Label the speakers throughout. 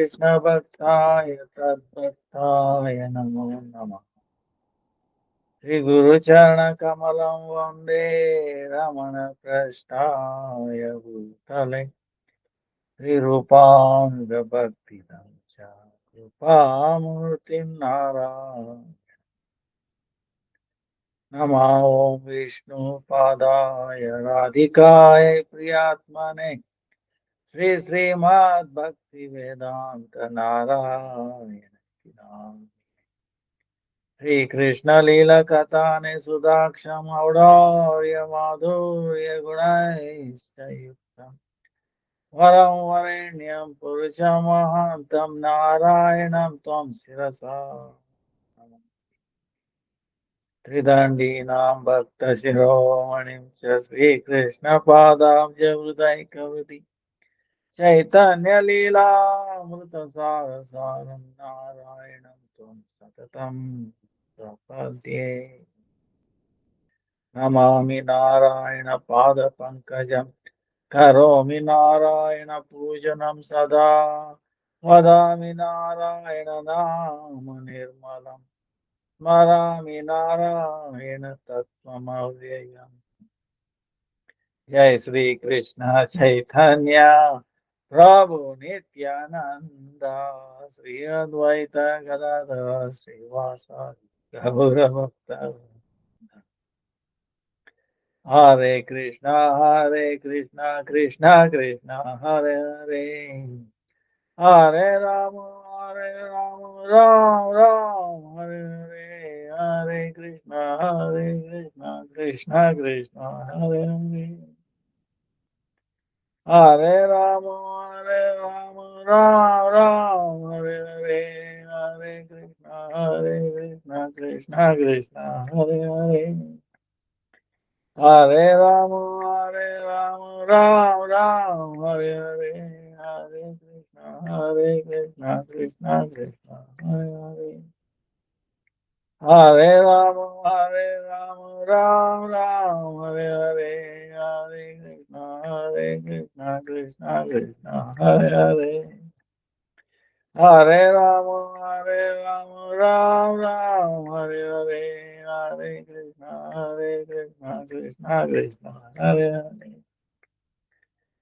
Speaker 1: Krishna Bhaktaya Tadbhaktaya Namo Namah. Sri Guru Charana Kamalam Vande Ramana Prasthaya Bhutale Sri Rupam Bhakti Dancha Rupamurtim Narayana Nama Om Vishnu Padaya Radhikaya Priyatmane Sri Srimad Bhakti Vedanta Narayana Sri Krishna Lila Katane Sudaksham Aurorya Madhurya Gunaishayuktam Varam Varenyam Purushamahantam Narayanam Tvam Sirasa Tridandi Nam Bhakta Shiromanim Sri Krishna Padam Javudai Kavati Chaitanya Lila Mrita Sarasaram Narayanam Tvam Satatam Prapadye Namami Narayana Pada Pankajam Karomi Narayana Pujanam Sada Vadami Narayana Nama Nirmalam Marami Narayana Tattvamavyayam Jai Sri Krishna Chaitanya Prabhu Nityananda Sri Advaita Gadadhara Srivasa Gaura Bhakta Hare Krishna, Krishna Krishna, Hare Hare, Hare Rama, Ram Ram, Hare Hare, Hare Krishna, Krishna Krishna, Hare Hare, Hare Rama, Ram Ram, Hare Hare, Hare Krishna, Krishna Krishna, Hare Hare. Hare Rama, Ram Ram, Hare Hare, Hare Krishna, Krishna Krishna, Hare Hare. Hare Rama, Ram Ram, Hare Hare, Hare Krishna, Krishna Krishna, Hare Hare. Hare Rama, Ram Ram, Hare Hare, Hare Krishna, Krishna Krishna, Hare Hare.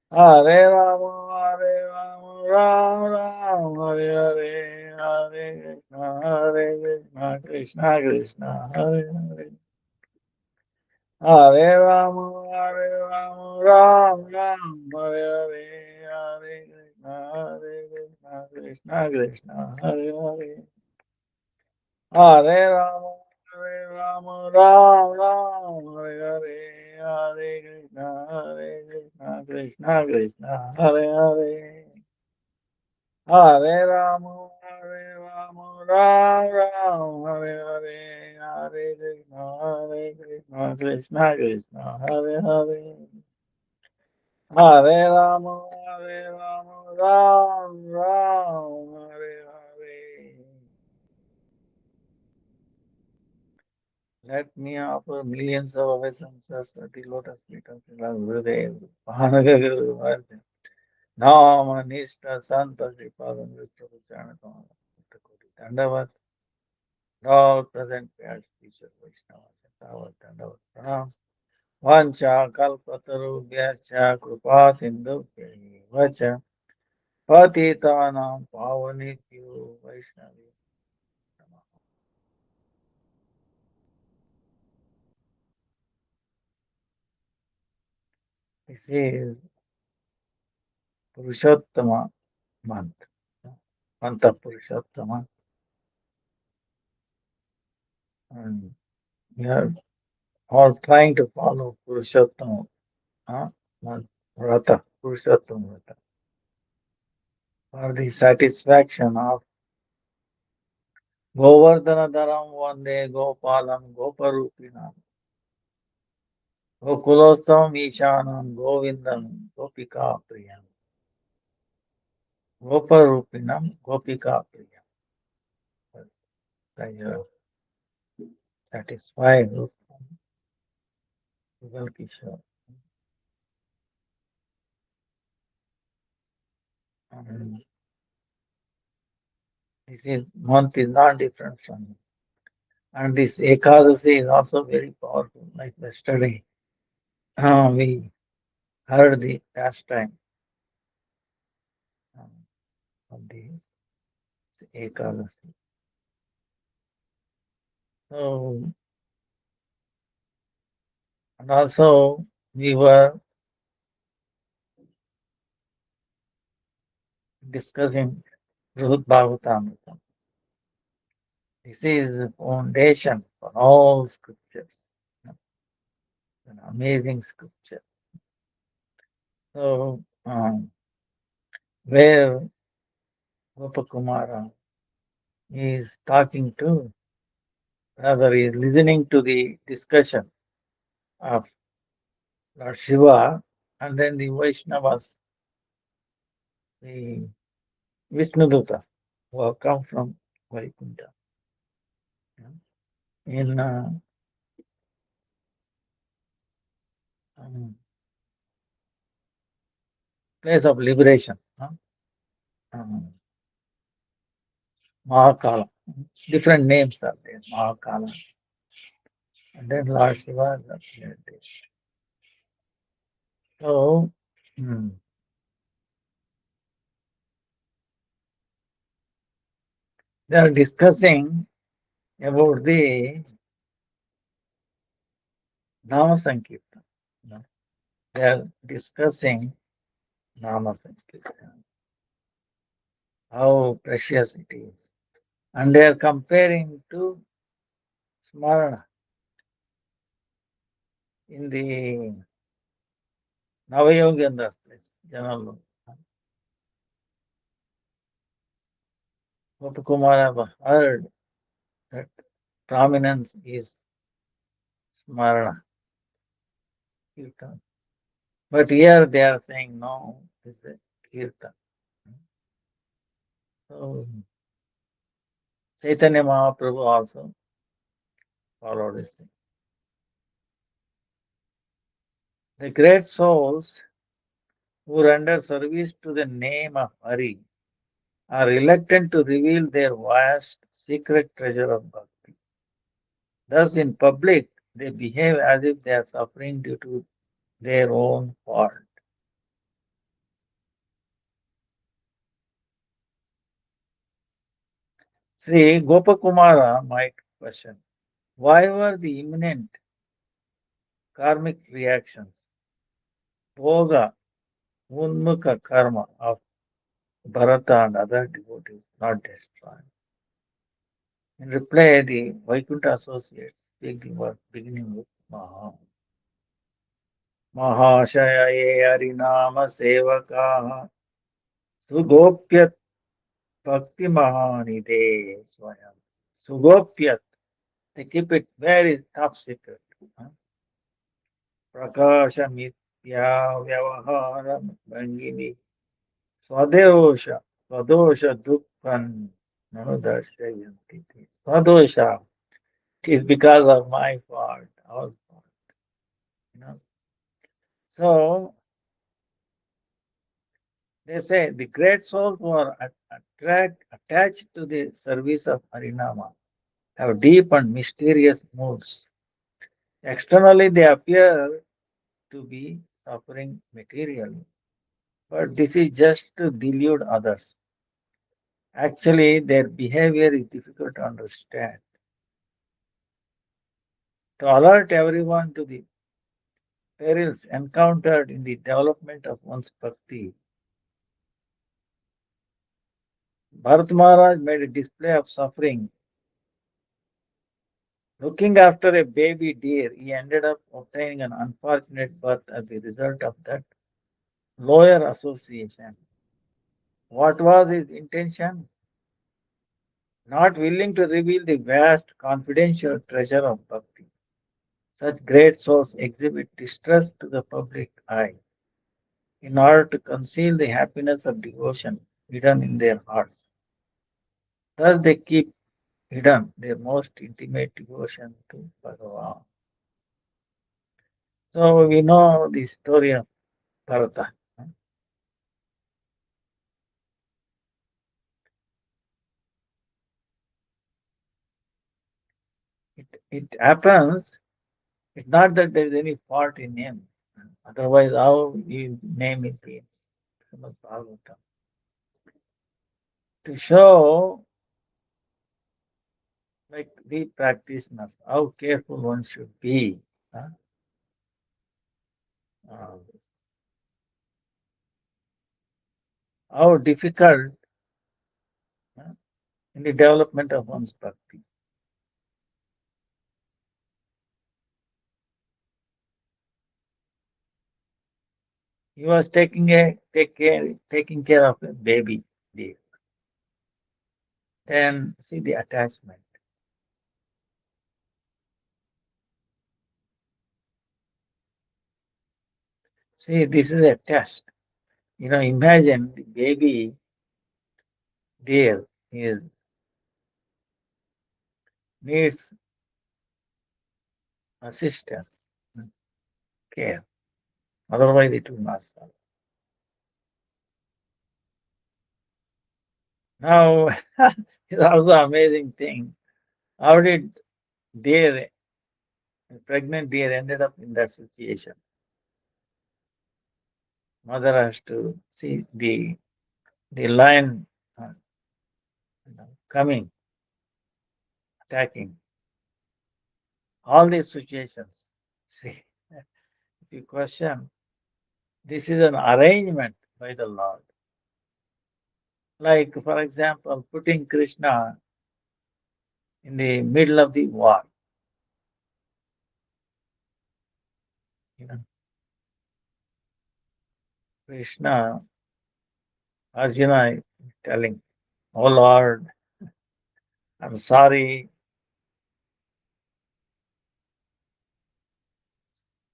Speaker 1: Hare Rama, Ram Ram, Hare Hare, Hare Krishna, Krishna, Hare Hare. Hare Rama, Ram Ram, Hare Hare, Hare Krishna, Krishna, Hare Hare. Hare Rama, Ram Ram, Hare Hare, Hare Krishna, Krishna, Hare Hare. Hare Rama, Ram Ram, Hare Hare, Hare Krishna, Krishna Krishna, Hare Hare. Hare Rama, Ram Ram, Hare Hare. Let me offer millions of obeisances at the lotus feet of Srila Gurudev, Mahanaguru Maharaj. Nama Nishta Santa Sripadan Vishnu Charana Kamala. Dandavat, all present pairs, future Vaishnavas, and our Dandavat Pranam. Vancha Kalpataru Vyascha Krupa Sindhu Vacha Patitanam Pavanityu Vaishnavi. This is Purushottama month. Month of Purushottama. And we are all trying to follow Purushottama. Huh? Vrata, Purushottama Vrata. For the satisfaction of Govardhana Dharam Vande Gopalam Goparupinam Gokulosam Ishanam Govindam Gopika Priyam Goparupinam Gopika Priyam. They are satisfied with Yugal Kishore. And This is month is not different from it. And this Ekadasi is also very powerful. Like yesterday, we heard the pastime um, of the Ekadasi. So, and also we were discussing Ruth Bhagavatam. This is the foundation for all scriptures. An amazing scripture. So, where Gopakumara is talking to, rather, he is listening to the discussion of Lord Shiva, and then the Vaishnavas, the Vishnudutas, who have come from Vaikuntha in um, place of liberation, um, Mahakala. Different names are there, Mahakala. And then Lord Shiva is appeared there. So, hmm, they are discussing about the Nama Sankirtan. They are discussing Nama Sankirtan, how precious it is. And they are comparing to Smarana in the Navayoganda's place, Janalo. Gopakumara heard that prominence is Smarana, Kirtan. But here they are saying no, it's a Kirtan. So Chaitanya Mahaprabhu also followed this thing. The great souls who render service to the name of Hari are reluctant to reveal their vast secret treasure of bhakti. Thus, in public, they behave as if they are suffering due to their own fault. Sri Gopakumara might question, why were the imminent karmic reactions, bhoga, unmukha karma of Bharata and other devotees not destroyed? In reply, the Vaikuntha associates take the word beginning with Maha. Mahashaya Harinama Sevakaha Sugopyat Bhakti Mahanide Swayam. Sugopyat. They keep it very top secret. Prakasha Mitya Vyavahara Bangini Swadosha. Swadosha Dukkan Nanudarshayanti. Swadosha. It is because of my fault, our fault. You know. So they say the great souls who are attached to the service of Harinama have deep and mysterious moods. Externally, they appear to be suffering materially, but this is just to delude others. Actually, their behavior is difficult to understand. To alert everyone to the perils encountered in the development of one's bhakti, Bharat Maharaj made a display of suffering. Looking after a baby deer, he ended up obtaining an unfortunate birth as the result of that lower association. What was his intention? Not willing to reveal the vast confidential treasure of bhakti. Such great souls exhibit distress to the public eye in order to conceal the happiness of devotion hidden in their hearts. Thus they keep hidden their most intimate devotion to Bhagavan. So we know the story of Bharata. it happens. It's not that there is any fault in him. Otherwise, how you name it in Srimad Bhagavatam? To show like the practitioners, how careful one should be. Huh? Uh, how difficult huh, in the development of one's bhakti. He was taking care of a baby deer. Then see the attachment. See, this is a test. Imagine the baby deer is needs assistance, care. Otherwise, it will not stop. Now, it's also amazing thing. How did deer, pregnant deer, ended up in that situation? Mother has to see the lion coming, attacking. All these situations. See, if you question, this is an arrangement by the Lord. Like, for example, putting Krishna in the middle of the war. You know, Krishna, Arjuna is telling, "Oh Lord, I'm sorry.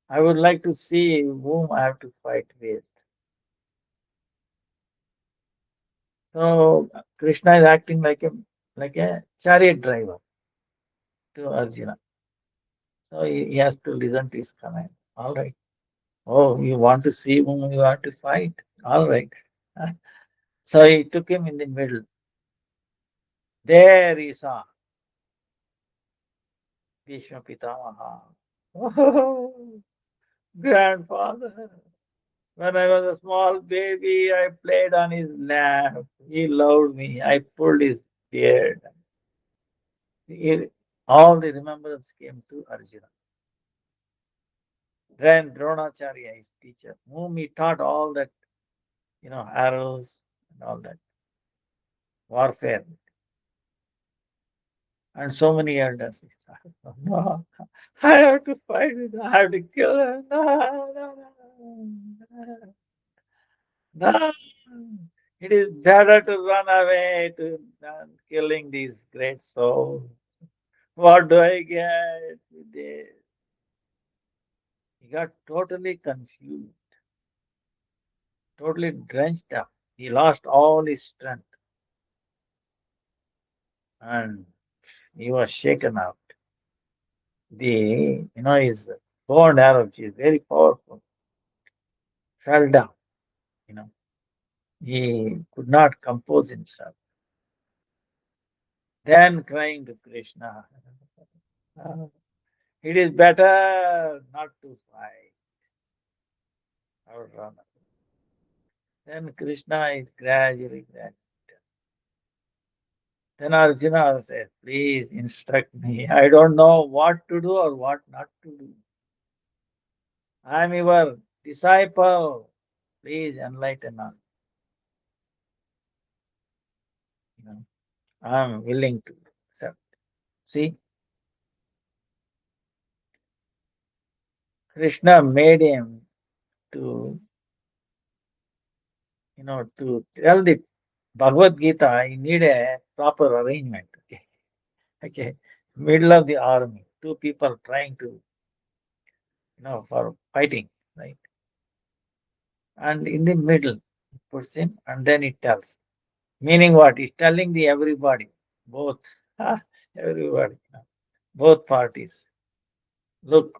Speaker 1: I would like to see whom I have to fight with." So Krishna is acting like a chariot driver to Arjuna. So he has to listen to his command. All right. Oh, you want to see whom you want to fight? All right. So he took him in the middle. There he saw Bhishma Pitamaha. Oh, grandfather. When I was a small baby, I played on his lap. He loved me. I pulled his beard. He- all the remembrance came to Arjuna. Then Dronacharya, his teacher, whom he taught all that, arrows and all that warfare. And so many elders. He said, no, I have to fight with him. I have to kill him. No, no, no, no. It is better to run away than killing these great souls. What do I get with this? He got totally confused, totally drenched up. He lost all his strength and he was shaken out. His bow and arrow, which is very powerful, fell down. You know, he could not compose himself. Then crying to Krishna, "Ah, it is better not to fight. I would run away." Then Krishna is gradually. Then Arjuna said, please instruct me. I don't know what to do or what not to do. I am your disciple. Please enlighten us. You know, I am willing to accept. See, Krishna made him to, to tell the Bhagavad Gita, you need a proper arrangement. Okay. Okay. Middle of the army, two people trying to, for fighting, right? And in the middle, it puts him, and then it tells. Meaning what? It's telling the everybody, both, everybody, both parties. Look,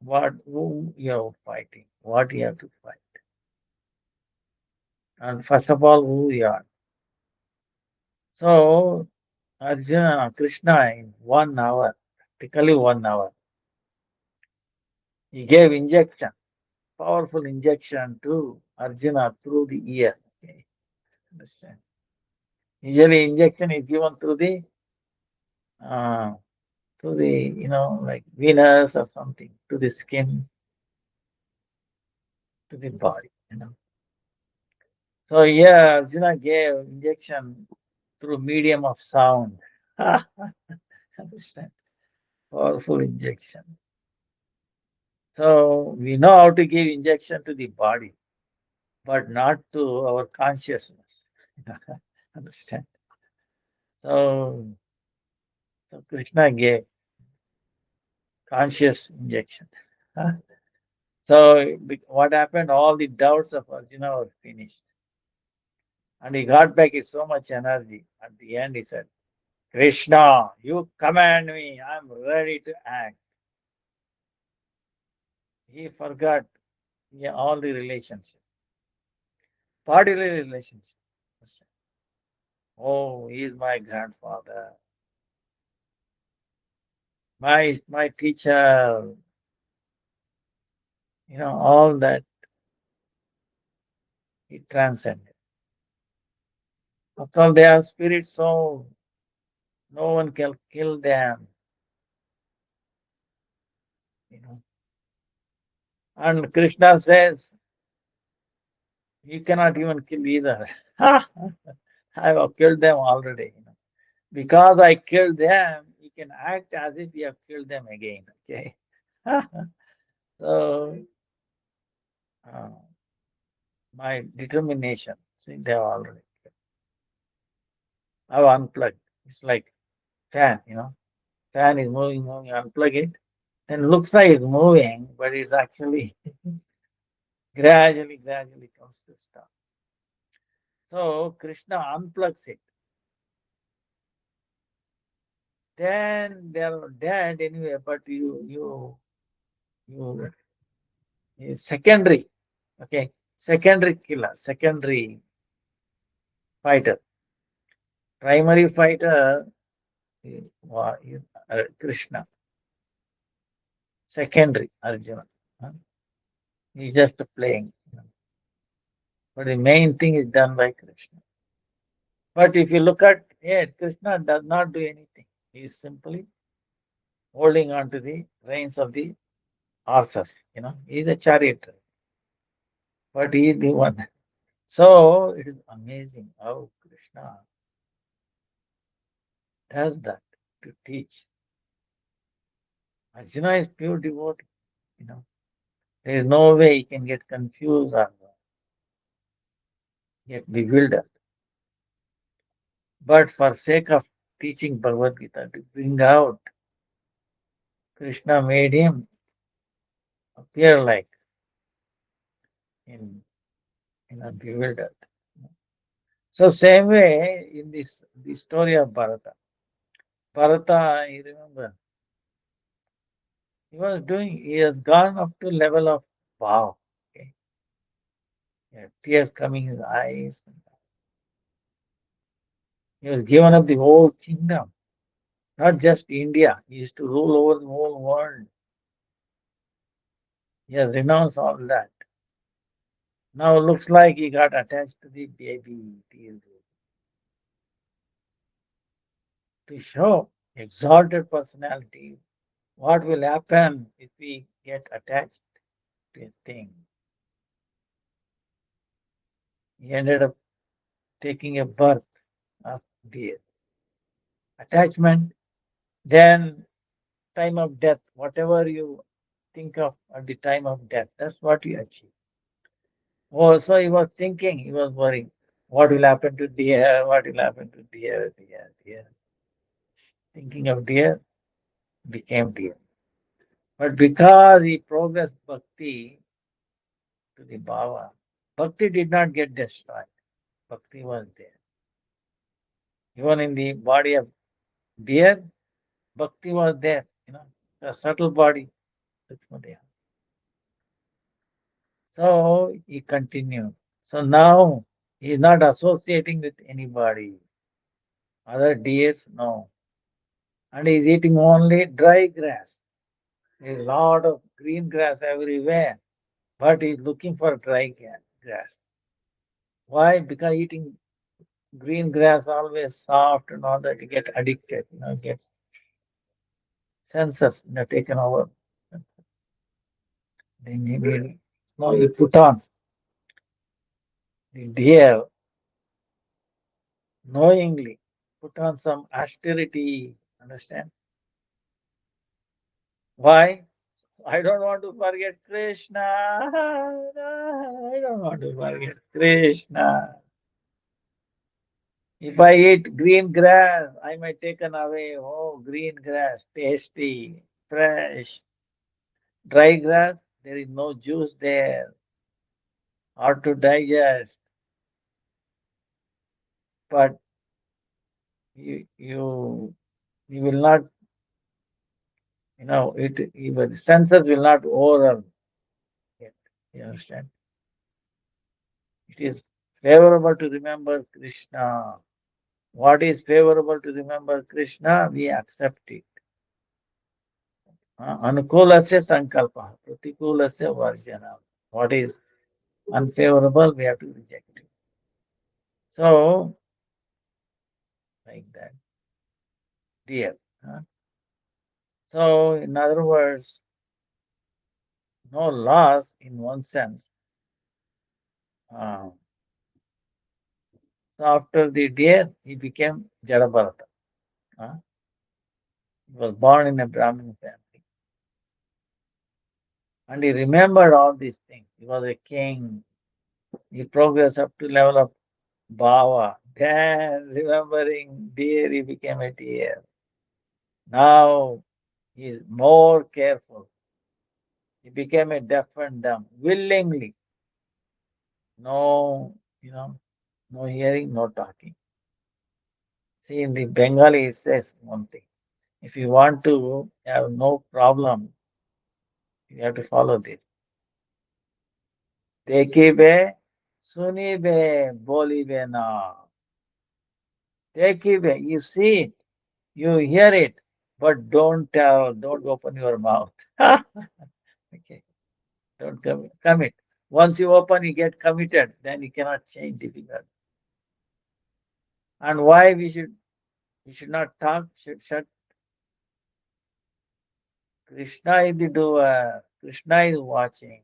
Speaker 1: who you're fighting, what you have to fight. And first of all, who you are. So, Arjuna, Krishna in 1 hour practically 1 hour. He gave injection, powerful injection to Arjuna through the ear. Okay, understand? Usually injection is given uh, through the like venous or something, to the skin, to the body. So yeah, Arjuna gave injection through medium of sound. Understand? Powerful injection. So we know how to give injection to the body, but not to our consciousness. Understand? So, so Krishna gave conscious injection. Huh? So what happened? All the doubts of Arjuna were finished. And he got back with so much energy. At the end, he said, Krishna, you command me. I'm ready to act. He forgot, yeah, all the relationships, bodily relationships. Oh, he is my grandfather, my teacher. All that he transcended. After all, they are spirit soul. No one can kill them. You know. And Krishna says, you cannot even kill either. I have killed them already. Because I killed them, you can act as if you have killed them again. Okay. So uh, my determination, see, they have already killed. I've unplugged. It's like fan. Fan is moving, unplug it. Then looks like it's moving, but it's actually gradually comes to stop. So Krishna unplugs it. Then they're dead anyway, but you is secondary, okay, secondary killer, secondary fighter. Primary fighter is Krishna. Secondary Arjuna. Huh? He's just playing. But the main thing is done by Krishna. But if you look at it, Krishna does not do anything. He's simply holding on to the reins of the horses. He's a chariot, but he is the one. So it is amazing how Krishna does that to teach. Arjuna is pure devotee. You know, there is no way he can get confused or get bewildered. But for sake of teaching Bhagavad Gita to bring out, Krishna made him appear like in bewildered. So same way in the story of Bharata. Bharata, you remember, he has gone up to level of wow. Okay. Yeah, tears coming in his eyes. He was given up the whole kingdom, not just India. He used to rule over the whole world. He has renounced all that. Now looks like he got attached to the baby to show exalted personality. What will happen if we get attached to a thing? He ended up taking a birth of deer. Attachment, then time of death, whatever you think of at the time of death, that's what you achieve. Oh, so he was thinking, he was worrying. What will happen to deer? What will happen to deer? Thinking of deer became deer. But because he progressed bhakti to the bhava, bhakti did not get destroyed. Bhakti was there. Even in the body of deer, bhakti was there. The subtle body. So he continued. So now he is not associating with anybody. Other deities, no. and he is eating only dry grass. There is a lot of green grass everywhere, but he is looking for dry grass. Why? Because eating green grass always soft and all that, you get addicted, gets senses, taken over. Then you put on the deer knowingly, put on some austerity, understand? Why? I don't want to forget Krishna. I don't want to forget Krishna. If I eat green grass, I might taken away. Oh, green grass, tasty, fresh. Dry grass, there is no juice there, hard to digest. But you you you will not, even the senses will not overrun it. You understand? It is favorable to remember Krishna. What is favorable to remember Krishna, we accept it. Anukulasya sankalpa, pratikulasya varjana. What is unfavorable, we have to reject it. So, like that, dear. So, in other words, no loss in one sense. Uh, so, after the deer, he became Jadabharata. Uh, he was born in a Brahmin family. And he remembered all these things. He was a king. He progressed up to level of Bhava. Then, remembering deer, he became a deer. Now, he is more careful. He became a deaf and dumb, willingly. No, no hearing, no talking. See, in the Bengali, it says one thing. If you want to have no problem, you have to follow this. Dekibe, sunibe, bolibe na. Dekibe, you see it, you hear it, but don't tell, don't open your mouth. Okay, don't commit. Once you open, you get committed, then you cannot change difficult. And why we should not talk, should shut. Krishna is the doer, Krishna is watching.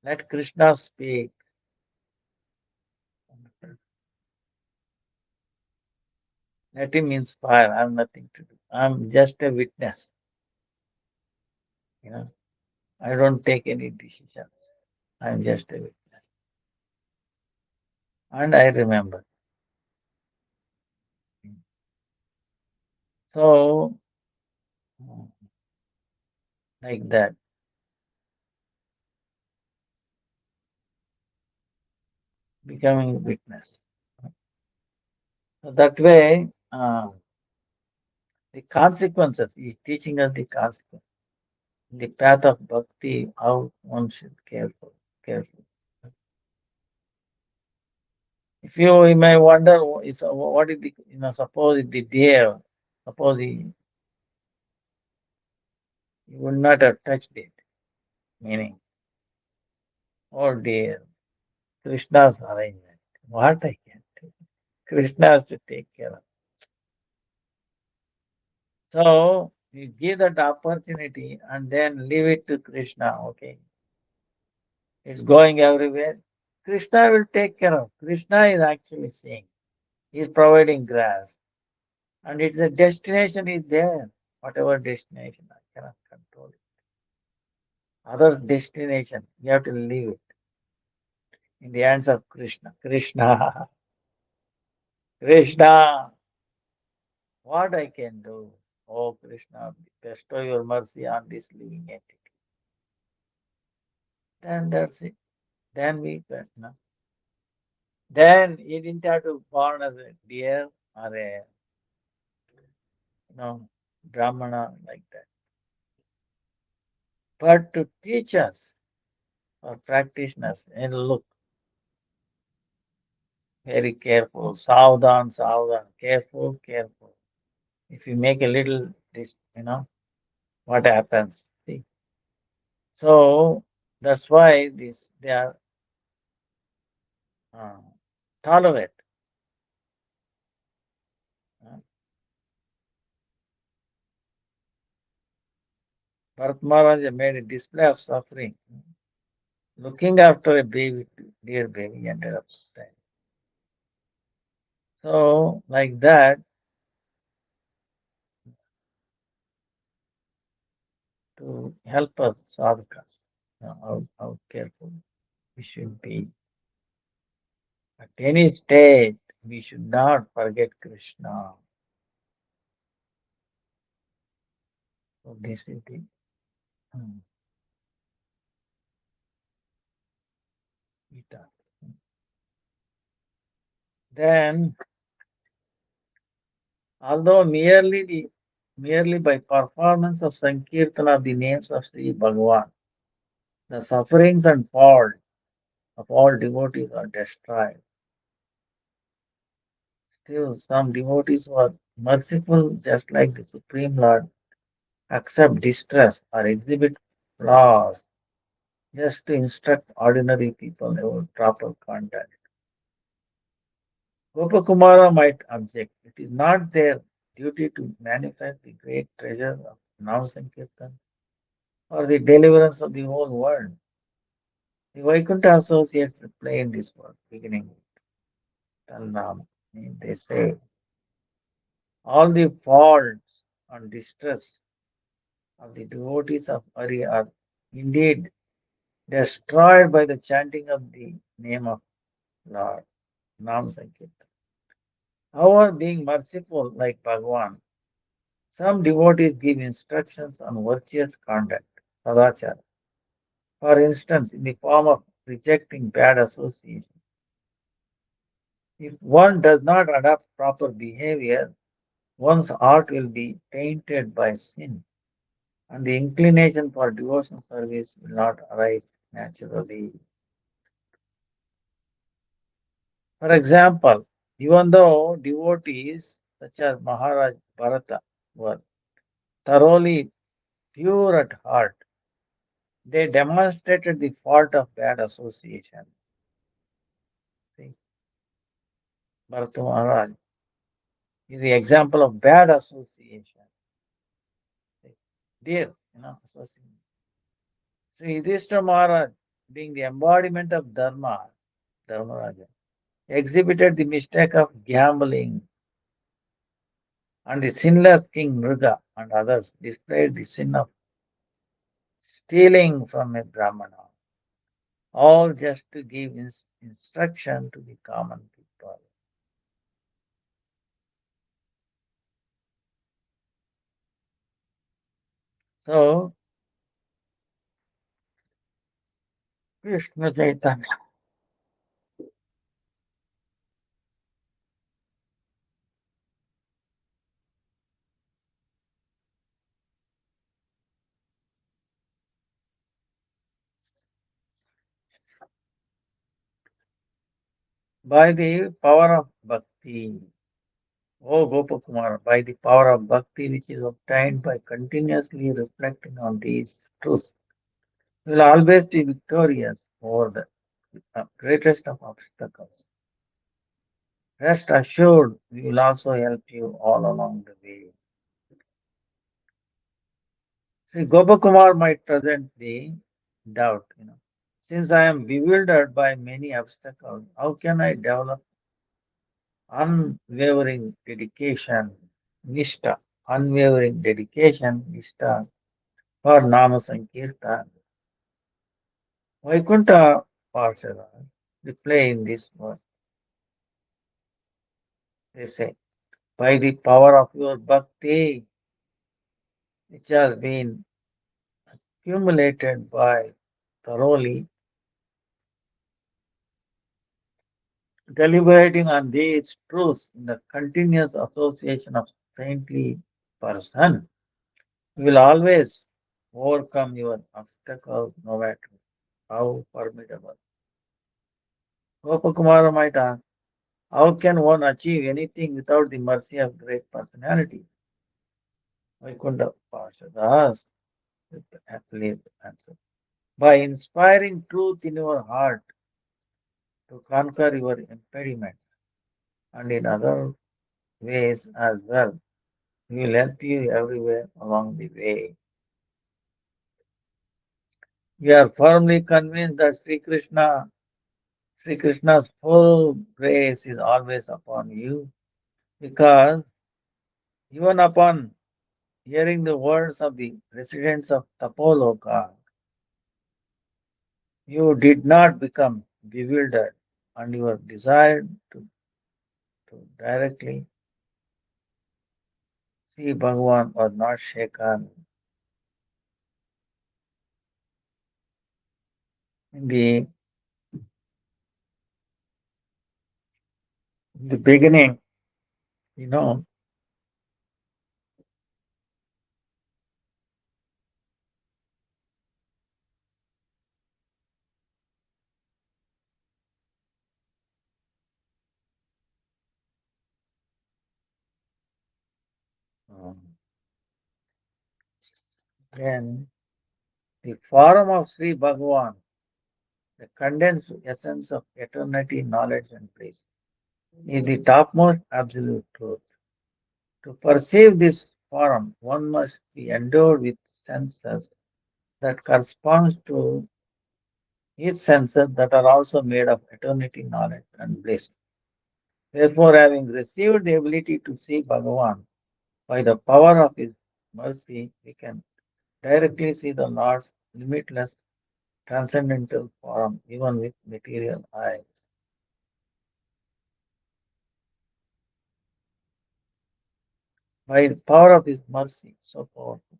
Speaker 1: Let Krishna speak. Let him inspire. I have nothing to do. I'm just a witness. You know, I don't take any decisions. I'm just a witness. And I remember. So, like that, becoming a witness. So that way, the consequences, he's teaching us the consequences. The path of bhakti, how one should careful. If you may wonder, what is the, suppose the deer, suppose he would not have touched it, meaning, oh dear, Krishna's arrangement. What I can do? Krishna has to take care of. So you give that opportunity and then leave it to Krishna, okay? It's going everywhere. Krishna will take care of. Krishna is actually saying, he is providing grass. And it's the destination is there. Whatever destination, I cannot control it. Other destination, you have to leave it in the hands of Krishna. Krishna, Krishna, what I can do? Oh Krishna, bestow your mercy on this living entity. Then that's it. Then we, then he didn't have to born as a deer or a, brahmana like that. But to teach us or practitioners, and look, very careful, savdhan, careful. If you make a little, what happens? See, so that's why this they are uh, tolerate. Uh, Bharat Maharaja made a display of suffering, looking after a baby, dear baby, ended up dying. So, like that, to help us sadhakas, how careful we should be. At any stage, we should not forget Krishna. So this is the hmm, Gita. Then, although merely by performance of Sankirtana of the names of Sri Bhagavan, the sufferings and faults of all devotees are destroyed. Still, some devotees who are merciful, just like the Supreme Lord, accept distress or exhibit flaws just to instruct ordinary people about proper conduct. Gopakumara might object, it is not their duty to manifest the great treasure of Nam Sankirtan or the deliverance of the whole world. The Vaikuntha associates reply in this verse, beginning with Talnam. They say, all the faults and distress of the devotees of Hari are indeed destroyed by the chanting of the name of Lord, Nam Sankirtan. However, being merciful like Bhagavan, some devotees give instructions on virtuous conduct, sadachara. For instance, in the form of rejecting bad association. If one does not adopt proper behavior, one's heart will be tainted by sin, and the inclination for devotional service will not arise naturally. For example, even though devotees such as Maharaj Bharata were thoroughly pure at heart, they demonstrated the fault of bad association. See, Bharata Maharaj is the example of bad association. See, dear, association. Sri Yudhishthira Maharaj, being the embodiment of Dharma, Dharmaraja, exhibited the mistake of gambling, and the sinless king Mruga and others displayed the sin of stealing from a Brahmana, all just to give instruction to the common people. So, Krishna Chaitanya, by the power of bhakti, O Gopakumar, by the power of bhakti which is obtained by continuously reflecting on these truths, you will always be victorious over the greatest of obstacles. Rest assured, we will also help you all along the way. See, Gopakumar might present the doubt, since I am bewildered by many obstacles, how can I develop unwavering dedication, nishta, unwavering dedication, nishta for Nama Sankirtan? Vaikuntha Parsada reply in this verse. They say, by the power of your bhakti, which has been accumulated by thoroughly deliberating on these truths in the continuous association of saintly person, you will always overcome your obstacles no matter how formidable. Gopakumara might ask, how can one achieve anything without the mercy of great personality? Vaikunta Parshadas with athlete's answer. By inspiring truth in your heart to conquer your impediments and in other ways as well, we will help you everywhere along the way. We are firmly convinced that Sri Krishna's full grace is always upon you because even upon hearing the words of the residents of Tapoloka, you did not become bewildered and your desire to directly see Bhagavan was not shaken. In the beginning, you know, um, then the form of Sri Bhagavan, the condensed essence of eternity, knowledge, and bliss, is the topmost absolute truth. To perceive this form, one must be endowed with senses that corresponds to his senses that are also made of eternity, knowledge, and bliss. Therefore, having received the ability to see Bhagavan by the power of his mercy, we can directly see the Lord's limitless transcendental form even with material eyes. By the power of his mercy, so powerful.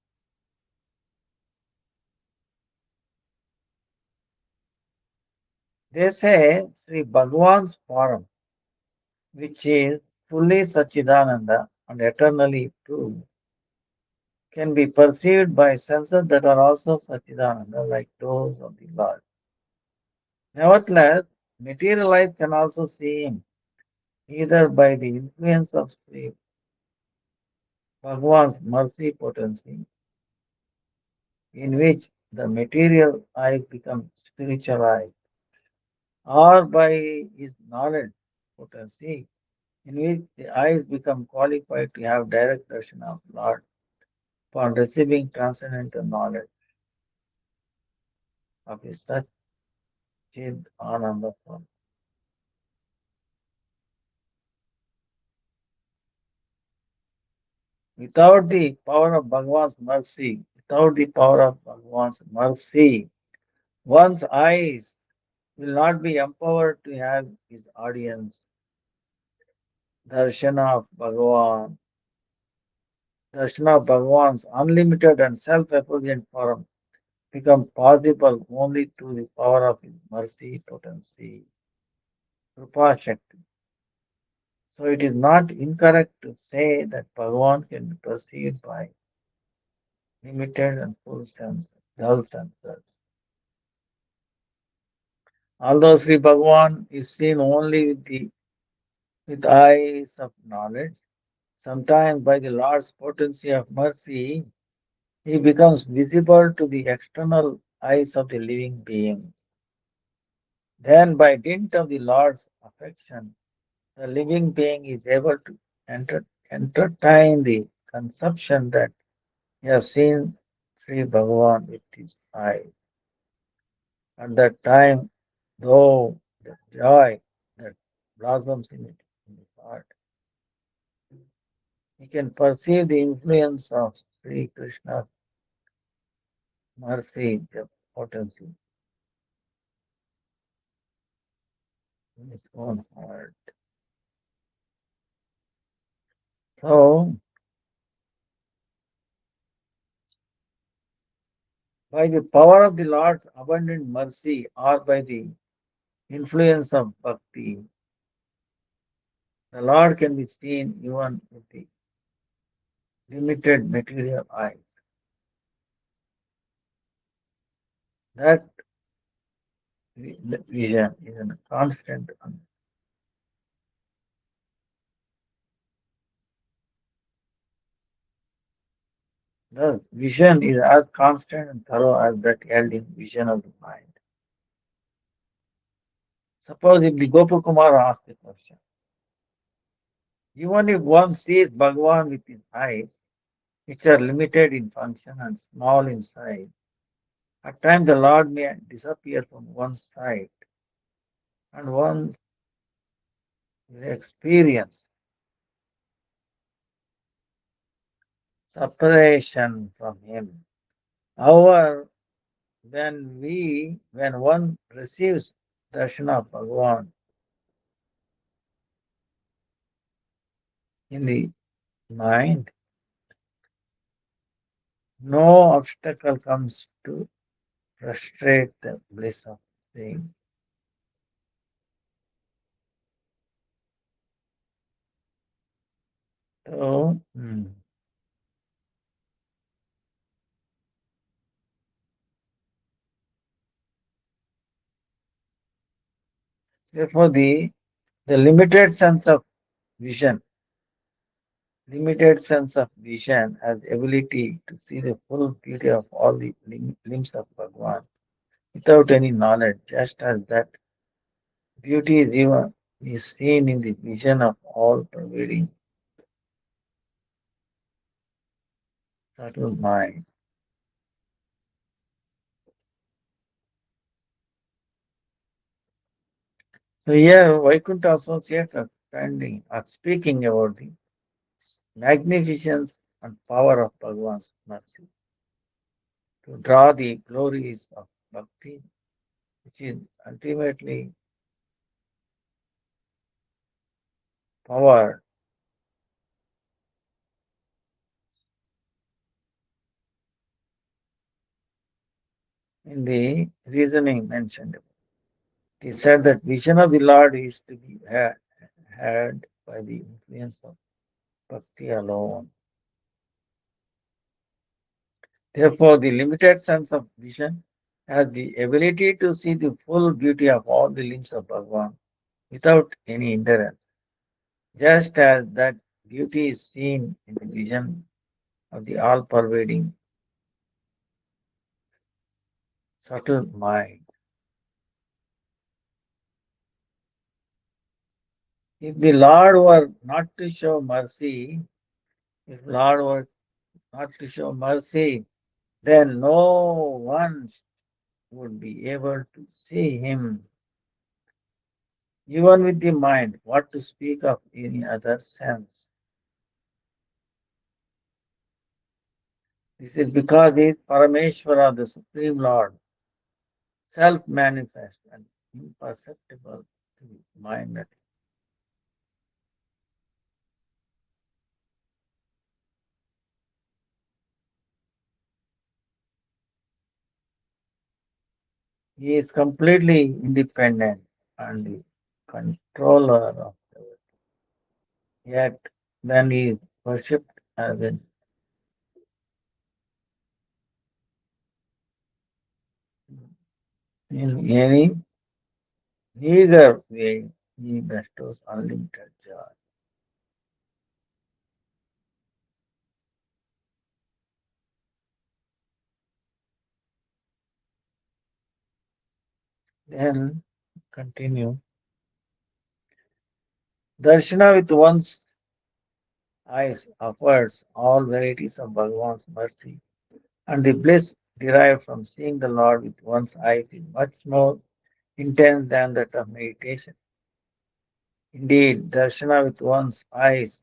Speaker 1: They say Sri Bhagavan's form, which is fully Sachidananda and eternally true, can be perceived by senses that are also Sachidananda, like those of the Lord. Nevertheless, material eyes can also see him, either by the influence of Sri Bhagavan's mercy potency, in which the material eyes become spiritual eyes, or by his knowledge potency, in which the eyes become qualified to have direct darshan of Lord upon receiving transcendental knowledge of his Satchid Ananda form. Without the power of Bhagavan's mercy, without the power of Bhagavan's mercy, one's eyes will not be empowered to have his audience, darshana of Bhagavan, darshana of Bhagavan's unlimited and self-effulgent form become possible only through the power of his mercy potency, Krupa Shakti. So it is not incorrect to say that Bhagavan can be perceived by limited and full senses, dull senses. Although Sri Bhagavan is seen only with eyes of knowledge, sometimes by the Lord's potency of mercy, he becomes visible to the external eyes of the living beings. Then, by dint of the Lord's affection, the living being is able to entertain the conception that he has seen Sri Bhagavan with his eyes. At that time, though the joy that blossoms in his heart, he can perceive the influence of Sri Krishna's mercy, the potency in his own heart. So, by the power of the Lord's abundant mercy or by the influence of bhakti, the Lord can be seen even with the limited material eyes. That vision is a constant. Thus, vision is as constant and thorough as that held in vision of the mind. Suppose if the Gopakumara asks the question, even if one sees Bhagavan with his eyes, which are limited in function and small in size, at times the Lord may disappear from one's sight and one will experience separation from him. However, when one receives darshan of Bhagavan in the mind, no obstacle comes to frustrate the bliss of seeing. So, therefore, the vision, limited sense of vision has the ability to see the full beauty of all the limbs of Bhagavan without any knowledge, just as that beauty is seen in the vision of all pervading subtle mind. So here Vaikuntha associates us speaking about the magnificence and power of Bhagavan's mercy to draw the glories of bhakti, which is ultimately power in the reasoning mentioned. He said that vision of the Lord is to be had by the influence of bhakti alone. Therefore, the limited sense of vision has the ability to see the full beauty of all the limbs of Bhagavan without any hindrance, just as that beauty is seen in the vision of the all-pervading subtle mind. If the Lord were not to show mercy, if Lord were not to show mercy, then no one would be able to see him, even with the mind, what to speak of any other sense. This is because he is Parameshwara, the Supreme Lord, self-manifest and imperceptible to the mind. He is completely independent and the controller of the world. Yet, then he is worshipped as in any neither way he bestows unlimited joy. Then continue. Darshana with one's eyes affords all varieties of Bhagavan's mercy, and the bliss derived from seeing the Lord with one's eyes is much more intense than that of meditation. Indeed, darshana with one's eyes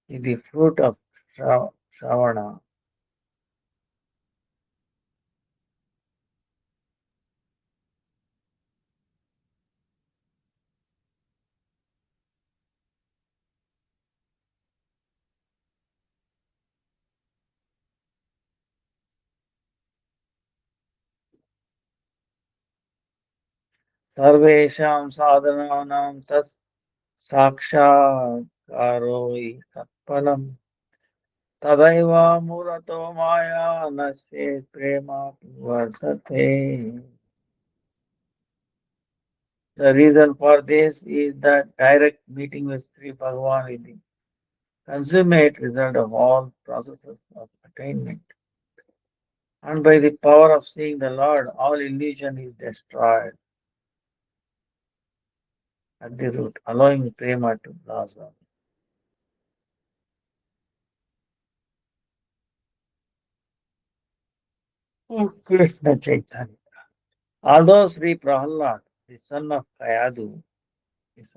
Speaker 1: is the fruit of Shravana. Sarvesham sadhananam tas sakshakaro satpalam tadaiva murato maya nashe prema vartate. The reason for this is that direct meeting with Sri Bhagavan is the consummate result of all processes of attainment. And by the power of seeing the Lord, all illusion is destroyed at the root, allowing prema to blossom. Oh, Krishna Chaitanya. Although Sri Prahlad, the son of Kayadu, is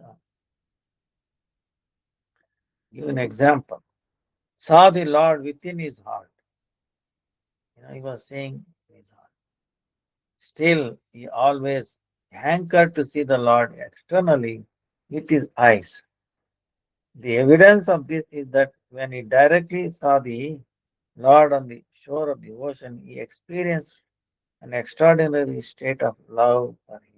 Speaker 1: give an example, saw the Lord within his heart. He was saying in his heart. Still, he always hankered to see the Lord externally with his eyes. The evidence of this is that when he directly saw the Lord on the shore of the ocean, he experienced an extraordinary state of love for him.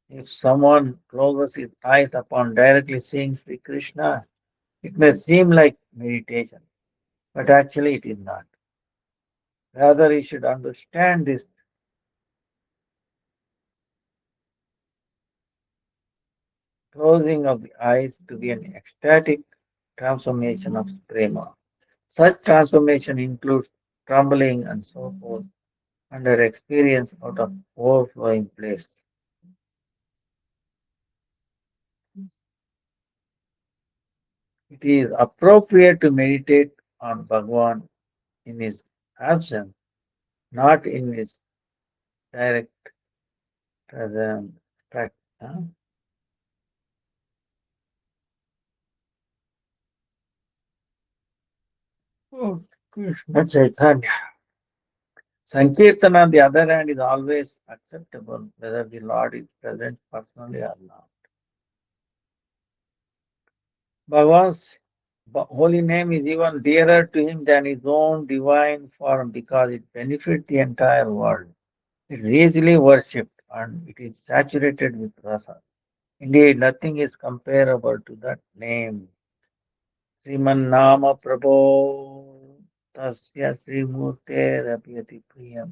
Speaker 1: If someone closes his eyes upon directly seeing Sri Krishna, it may seem like meditation, but actually it is not. Rather, he should understand this closing of the eyes to be an ecstatic transformation of prema. Such transformation includes trembling and so forth under experience out of overflowing bliss. It is appropriate to meditate on Bhagavan in his absence, not in his direct presence. Huh? Oh, Krishna Chaitanya. Sankirtan, on the other hand, is always acceptable whether the Lord is present personally or not. Bhagavan's holy name is even dearer to him than his own divine form because it benefits the entire world. It is easily worshipped and it is saturated with rasa. Indeed, nothing is comparable to that name. Sriman Nama Prabho Tasya Sri Murte Rapyati Priyam.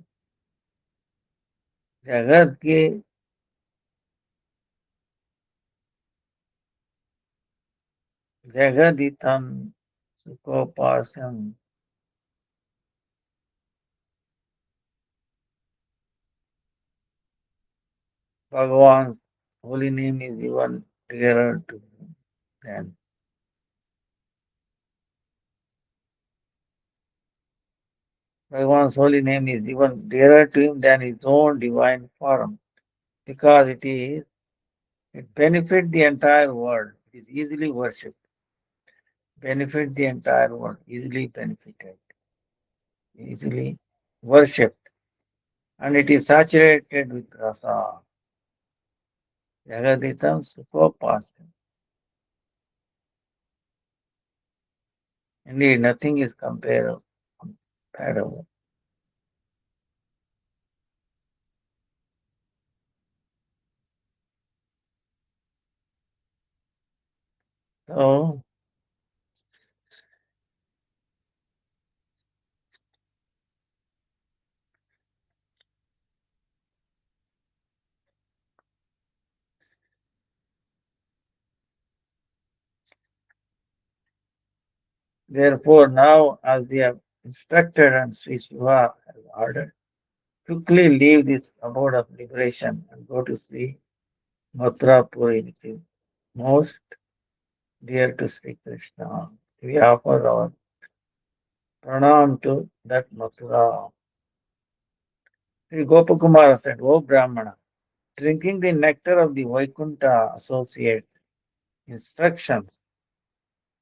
Speaker 1: Jagat ke Jagaditam Sukopasam. Bhagavan's holy name is even dearer to him than Bhagavan's holy name is even dearer to him than his own divine form because it benefits the entire world. It is easily worshipped. Benefit the entire world, easily benefited, easily worshipped, and it is saturated with rasa. Jagaditam Sukopasam. Indeed, nothing is comparable. So, therefore, now as we have instructed and Sri Shiva has ordered, quickly leave this abode of liberation and go to Sri Mathura Puri, which is most dear to Sri Krishna. We offer our pranam to that Mathura. Sri Gopakumara said, O Brahmana, drinking the nectar of the Vaikuntha associate instructions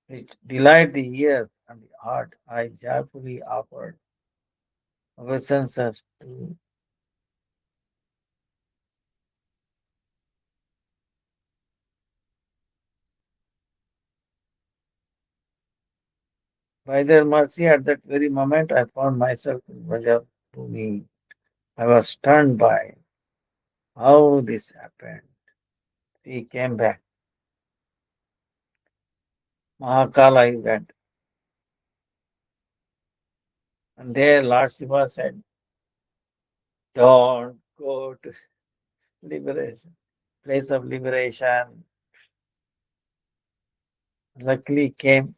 Speaker 1: which delight the ears and the heart, I joyfully offered obeisances to By their mercy, at that very moment, I found myself in Vrajabhumi. I was stunned by how this happened. He came back. Mahakala event. And there Lord Shiva said, don't go to liberation, place of liberation. Luckily came,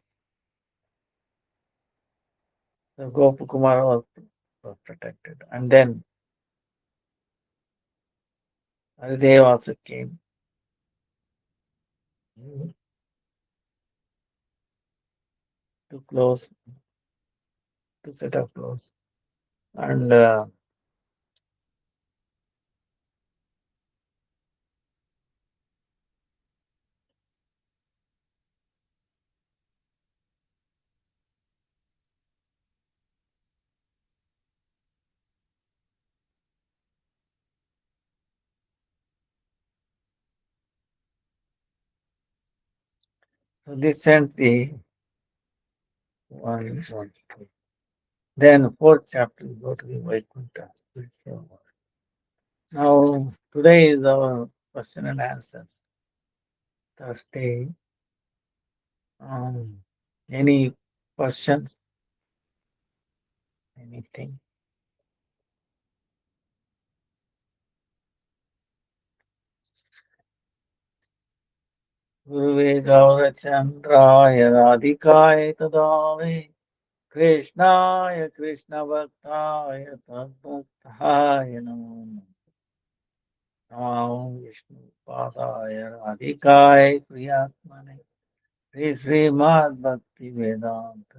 Speaker 1: the Gopakumar was protected. And then Haridev also came to close, to set up close. And so they sent the one. Then fourth chapter, we go to the Vaikuntha. Spiritual world. Now, today is our question and answers. Thursday. Um, any questions? Anything? गुरुवे गौरचन्द्राय राधिकाय तदावे कृष्णाय कृष्णभक्ताय तद्भक्ताय नमो नमः विष्णुपादाय राधिकाय प्रियात्मने श्री श्रीमद् भक्ति वेदांत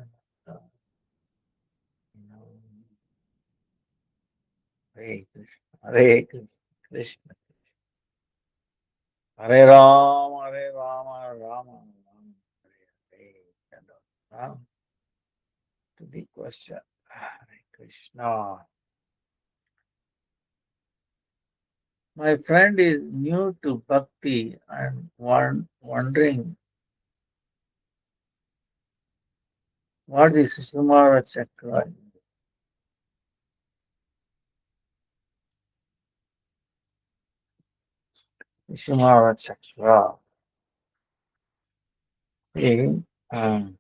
Speaker 1: हरे कृष्ण कृष्ण हरे Ram Ram Hare Hare to the question. Hare Krishna. My friend is new to bhakti and wondering what is Sisumara Chakra. Sisumara Chakra. See, um,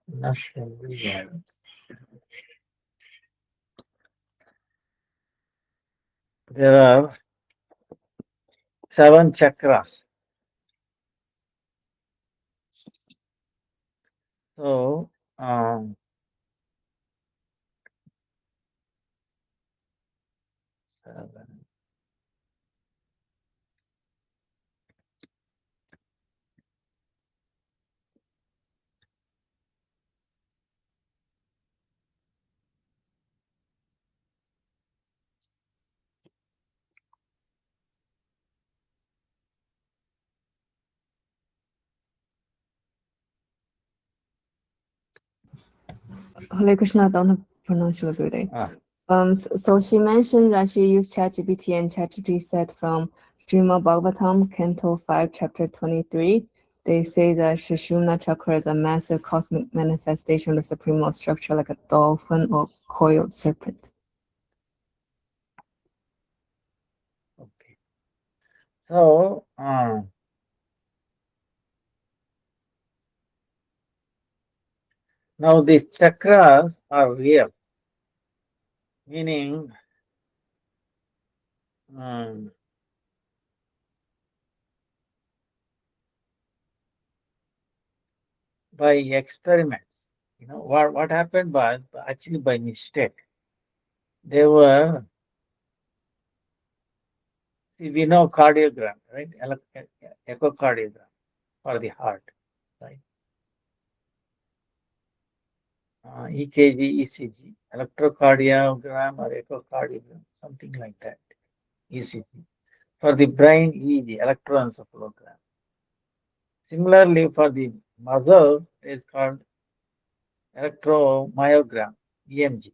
Speaker 1: nothing real. There are 7 chakras. So, 7.
Speaker 2: Hare Krishna, don't pronounce your good day. So she mentioned that she used ChatGPT and ChatGPT said from Srimad Bhagavatam, Canto 5, Chapter 23, they say that Sushumna Chakra is a massive cosmic manifestation of the Supreme Lord structure like a dolphin or coiled serpent.
Speaker 1: Okay. So, now these chakras are real, meaning by experiments. You know what happened by actually by mistake. They were, see, we know cardiogram, right? Echocardiogram for the heart, right? EKG, ECG, electrocardiogram or echocardiogram, something like that. ECG. For the brain, EEG, electroencephalogram. Similarly, for the muscles, it's called electromyogram, EMG.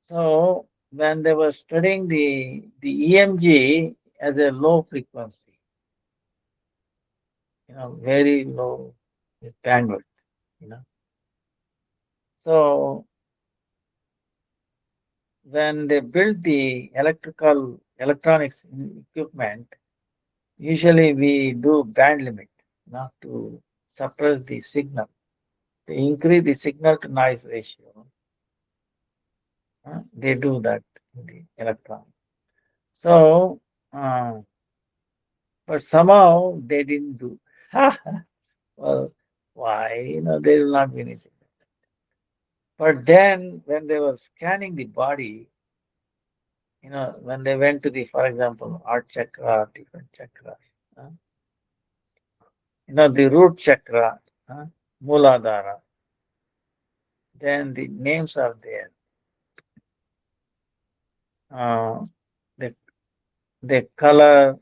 Speaker 1: So when they were studying the EMG as a low frequency, very low bandwidth, you know. So when they build the electronics equipment, usually we do band limit, to suppress the signal. They increase the signal to noise ratio. They do that in the electronics. So, uh, but somehow they didn't do. Well, why? They will not be any signal. But then when they were scanning the body, when they went to the, for example, art chakra, different chakras, uh, the root chakra, Muladhara, then the names are there. Uh, the, the color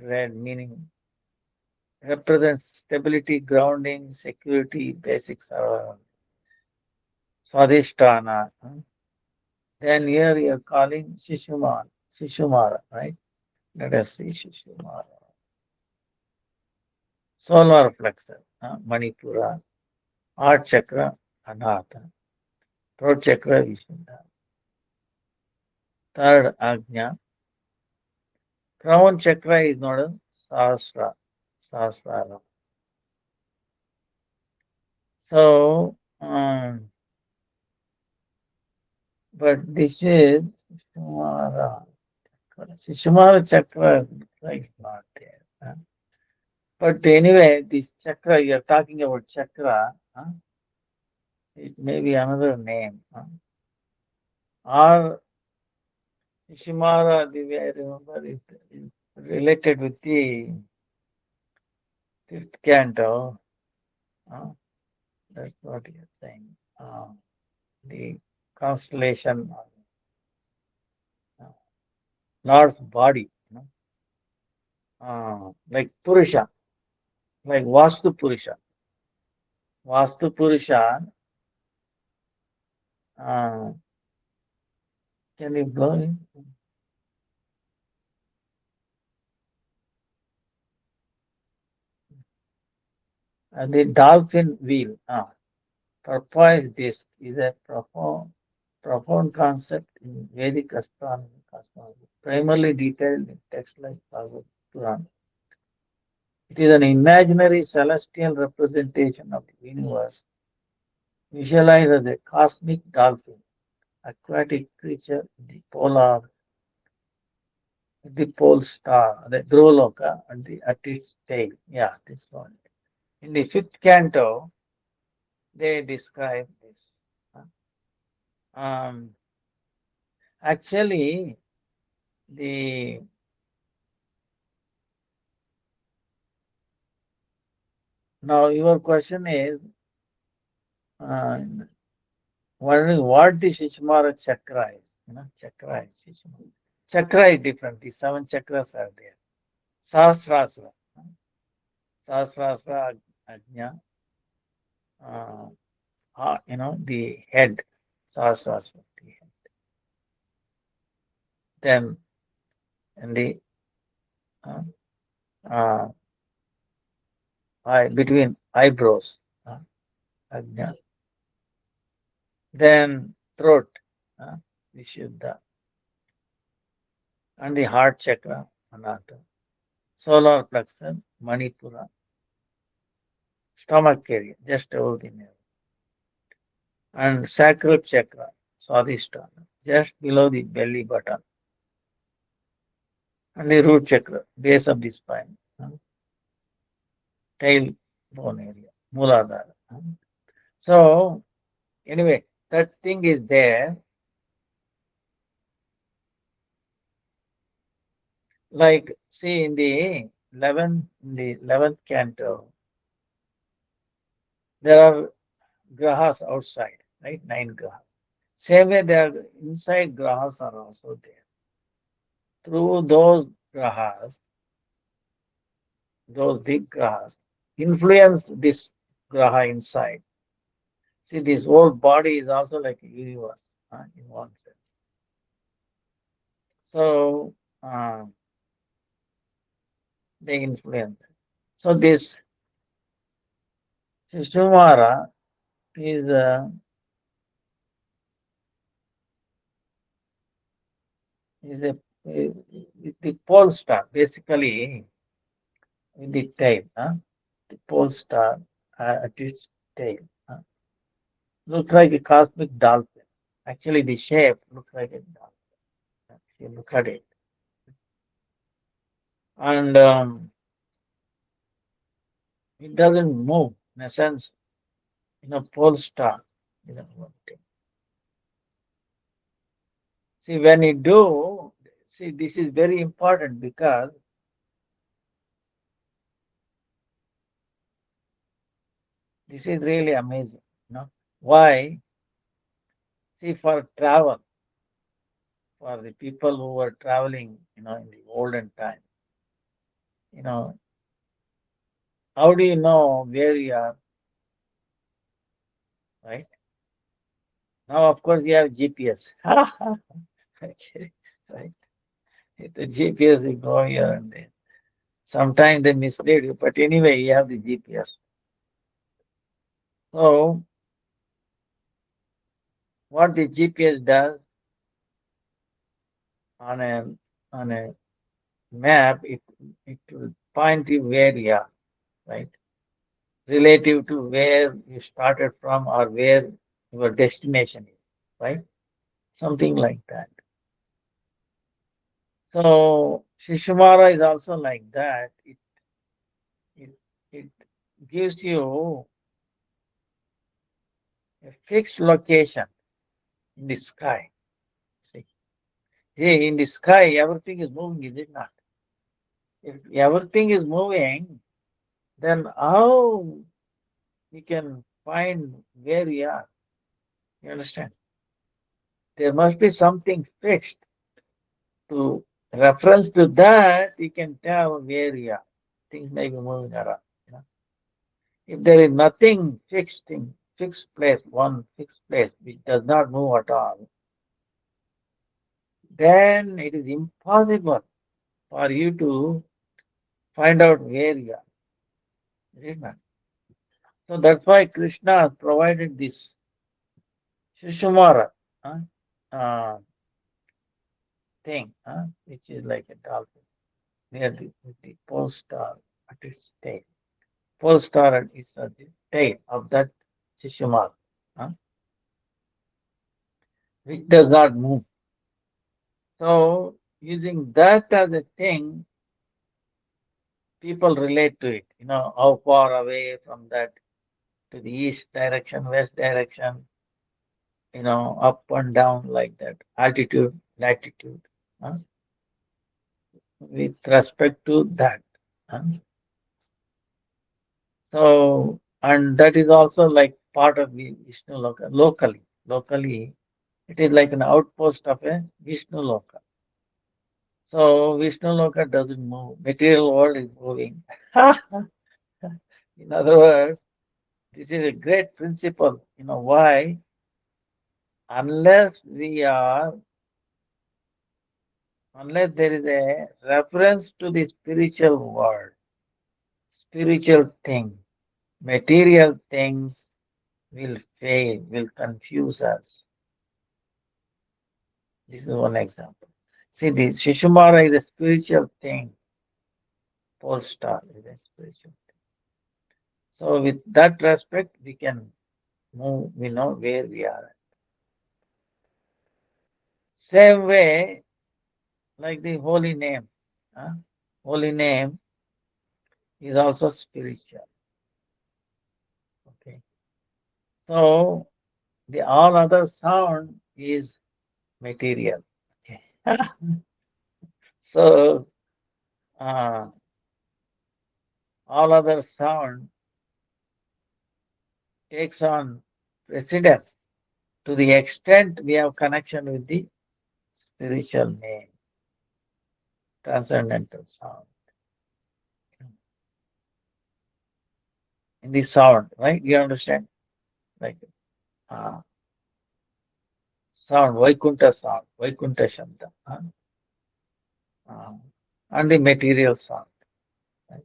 Speaker 1: red meaning represents stability, grounding, security, basics are Swadhisthana. Then here you are calling Sisumara, right? Let us see Sisumara. Solar plexus, Manipura, heart chakra, Anahata, throat chakra, Vishuddha, third Ajna, crown chakra is known as Sahasrara. So, but this is Sisumara. Sisumara chakra is not there. But anyway, this chakra, you're talking about chakra, it may be another name. Or Shimara, the way I remember, is related with the fifth canto. Uh, that's what you're saying. The constellation, uh, Lord's body, like Purusha, like Vastu Purusha. Vastu Purusha, uh, can you blow it? The dolphin wheel, turquoise disc, is a profound concept in Vedic astronomy, cosmology, primarily detailed in texts like Bhagavad Puran. It is an imaginary celestial representation of the universe, visualized as a cosmic dolphin, aquatic creature in the pole star, the Dhruvaloka, at its tail. Yeah, this one. In the fifth canto, they describe this. Um, Actually, the now your question is uh, wondering what the Shishmara chakra is. Chakra is Shishmara. Chakra is different. The seven chakras are there. Sahasrasra, Sahasrasra Ajna, uh, the head, Sahasrasra, the head. Then in the uh, uh, between eyebrows, Ajna. Then throat, Vishuddha, and the heart chakra, Anahata. Solar plexus, Manipura, stomach area, just over the navel, and sacral chakra, Swadhisthana, just below the belly button, and the root chakra, base of the spine, tail bone area, Muladhara. So, anyway, that thing is there. Like, see, in the 11th canto, there are grahas outside, right? 9 grahas. Same way, there are inside grahas are also there. Through those grahas, those big grahas, influence this graha inside. See, this whole body is also like a universe in one sense. So, they influence. So this Sisumara is the pole star, basically with the tail, the pole star at its tail. Looks like a cosmic dolphin. Actually, the shape looks like a dolphin. If you look at it. And it doesn't move, in a sense, pole star. One thing. See, when you do, see, this is very important because this is really amazing. Why? See, for travel, for the people who were traveling, in the olden time, you know, how do you know where you are, right? Now, of course, you have GPS. Okay, right? The GPS will go here and there. Sometimes they mislead you, but anyway, you have the GPS. So, what the GPS does on a map, it will point you where you are, right? Relative to where you started from or where your destination is, right? Something like that. So Shishumara is also like that. It, it gives you a fixed location in the sky. See, hey, in the sky, everything is moving, is it not? If everything is moving, then how we can find where we are? You understand? There must be something fixed. To reference to that, you can tell where we are. Things may be moving around. If there is nothing fixed in fixed place, one fixed place which does not move at all, then it is impossible for you to find out where you are. Isn't it? So that's why Krishna has provided this Shisumara uh, thing, which is like a dolphin near the pole star at its tail. Pole star is at the tail of that Shisumara, which does not move. So using that as a thing, people relate to it. How far away from that to the east direction, west direction, up and down like that, altitude, latitude, huh, with respect to that. huh. So, and that is also like part of the Vishnu Loka. Locally, it is like an outpost of a Vishnu Loka. So, Vishnu Loka doesn't move. Material world is moving. In other words, this is a great principle. Why? Unless we are, unless there is a reference to the spiritual world, spiritual thing, material things will fail, will confuse us. This is one example. See, this Shishumara is a spiritual thing. Pole star is a spiritual thing. So, with that respect, we can move, we know where we are. Same way, like the holy name. Huh? Holy name is also spiritual. Okay. So the all other sound is material. Okay. So uh, all other sound takes on precedence to the extent we have connection with the spiritual name, transcendental sound. In the sound, right? You understand? Like uh, sound, Vaikunta Shabda, uh, and the material sound. Right?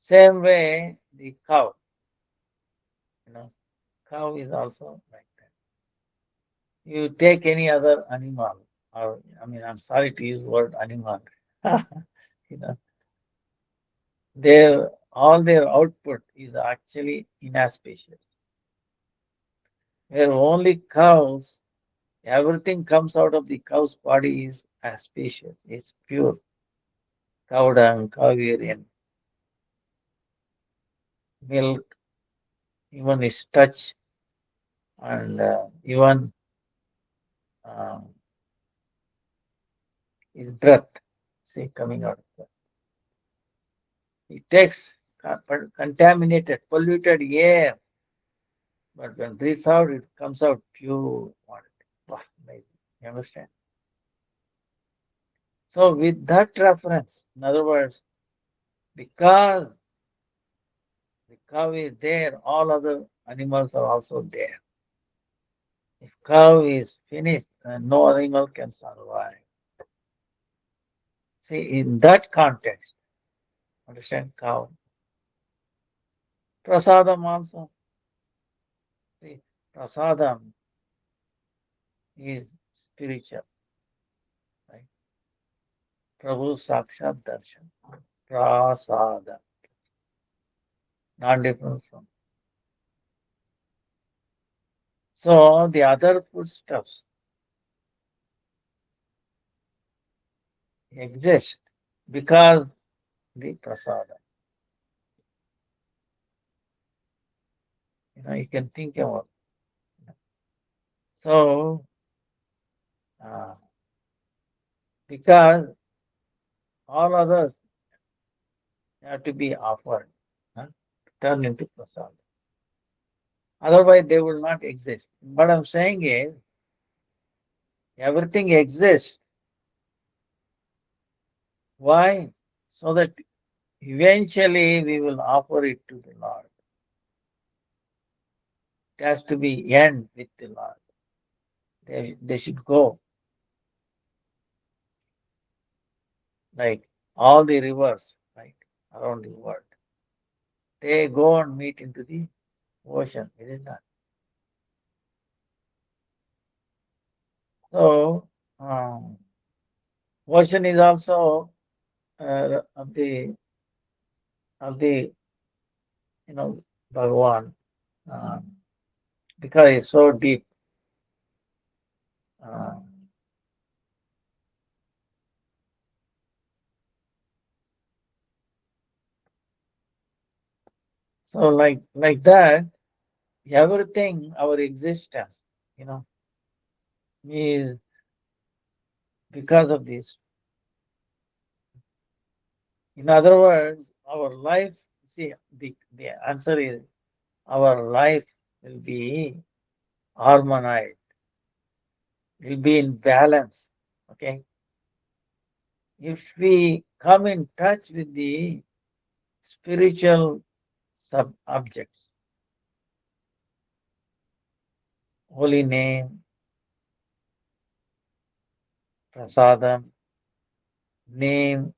Speaker 1: Same way, the cow, you know, cow is also like that. You take any other animal, or I mean, I'm sorry to use word animal, you know, all their output is actually inauspicious. Where only cows, everything comes out of the cow's body is auspicious, it's pure. Cow dung, cow urine, milk, even its touch, and even um, his breath, see, coming out of that. It takes contaminated, polluted air, but when breathes out, it comes out pure water. Wow, amazing. You understand? So, with that reference, in other words, because the cow is there, all other animals are also there. If cow is finished, no animal can survive. See, in that context, understand cow. Prasadam also. See, prasadam is spiritual, right? Prabhu Sakshat Darshan. Prasada. Not different from. So the other foodstuffs exist because the prasada. You can think about it. So, uh, because all others have to be offered, huh, turn into prasada. Otherwise, they will not exist. What I'm saying is, everything exists. Why? So that eventually we will offer it to the Lord. It has to be end with the Lord. They should go. Like all the rivers, right, around the world. They go and meet into the ocean, is it not? So, ocean is also of the Bhagavan, um, because it's so deep. Uh, so like that, everything, our existence, you know, is because of this. In other words, our life, see, the answer is our life will be harmonized, will be in balance. Okay. If we come in touch with the spiritual sub objects, holy name, prasadam, name,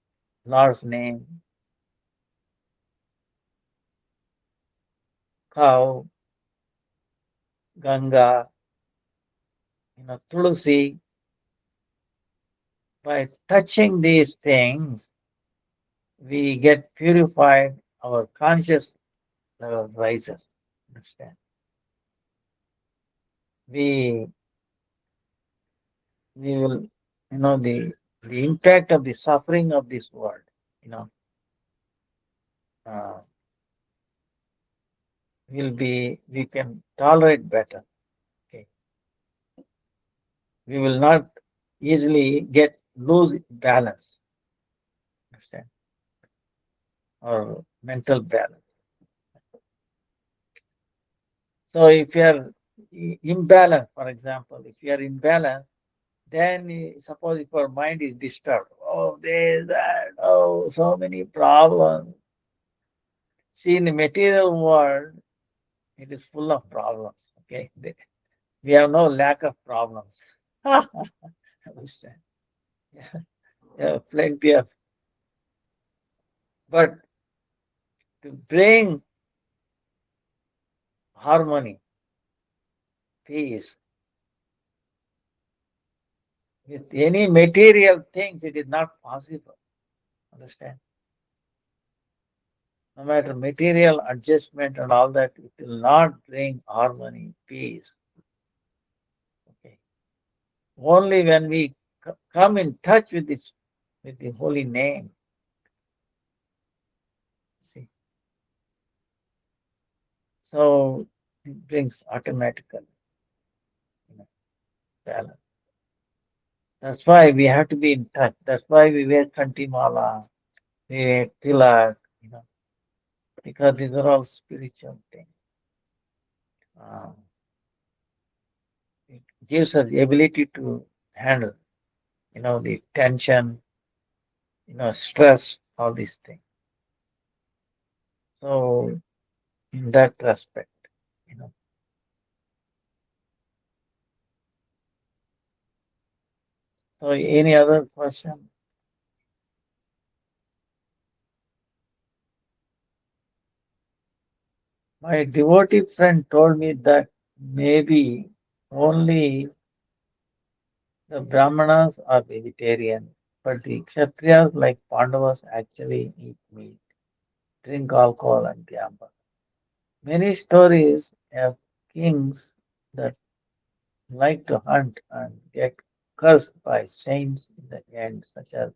Speaker 1: Lord's name, cow, Ganga, Tulsi, by touching these things, we get purified, our conscious level rises. Understand? We we will, the impact of the suffering of this world, you know, uh, we can tolerate better. Okay, we will not easily lose balance. Understand? Or mental balance. So if you are imbalanced, for example, if you are imbalanced, then suppose if our mind is disturbed, oh, there's that, oh, so many problems. See, in the material world, it is full of problems. Okay, we have no lack of problems. Understand? Yeah, plenty of. But to bring harmony, peace. With any material things, it is not possible. Understand? No matter material adjustment and all that, it will not bring harmony, peace. Okay. Only when we come in touch with this, with the holy name, see. So it brings automatically, you know, balance. That's why we have to be in touch. That's why we wear kantimala, we wear tilak, because these are all spiritual things. Uh, it gives us the ability to handle, the tension, stress, all these things. So in that respect, you know. So any other question? My devotee friend told me that maybe only the Brahmanas are vegetarian, but the Kshatriyas like Pandavas actually eat meat, drink alcohol and gamble. Many stories have kings that like to hunt and get cursed by saints in the end, such as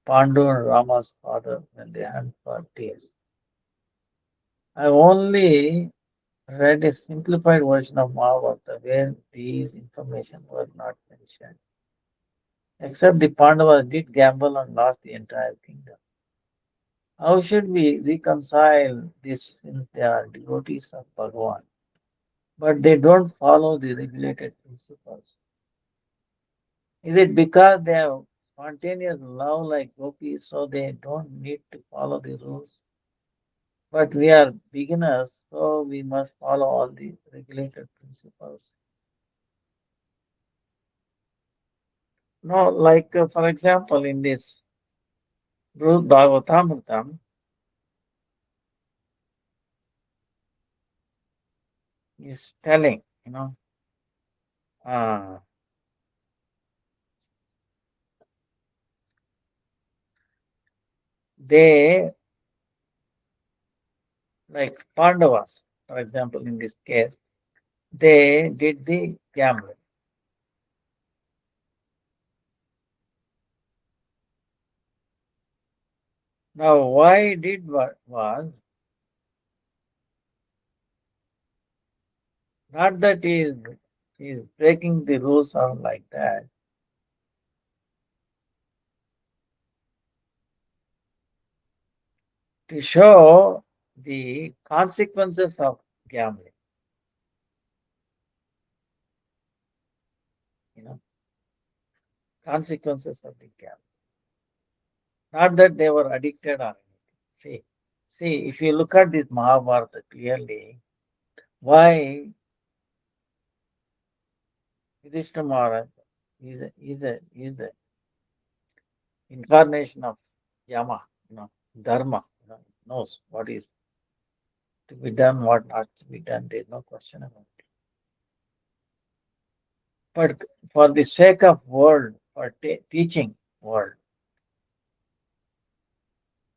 Speaker 1: Pandu and Rama's father when they hunt for deers. I only read a simplified version of Mahabharata where these information were not mentioned. Except the Pandavas did gamble and lost the entire kingdom. How should we reconcile this since they are devotees of Bhagavan, but they don't follow the regulated principles? Is it because they have spontaneous love like gopis, so they don't need to follow the rules? But we are beginners, so we must follow all the regulated principles. No, like for example, in this Brut Bhagavatamritam is telling, uh, they, like Pandavas, for example, in this case, they did the gambling. Now, why did what was not that he is breaking the rules or like that. To show the consequences of gambling, you know, consequences of the gambling. Not that they were addicted or anything. See, if you look at this Mahabharata clearly, why Yudhishthira Maharaj is a incarnation of Yama, Dharma, knows what is to be done, what not to be done. There is no question about it. But for the sake of world, for teaching world,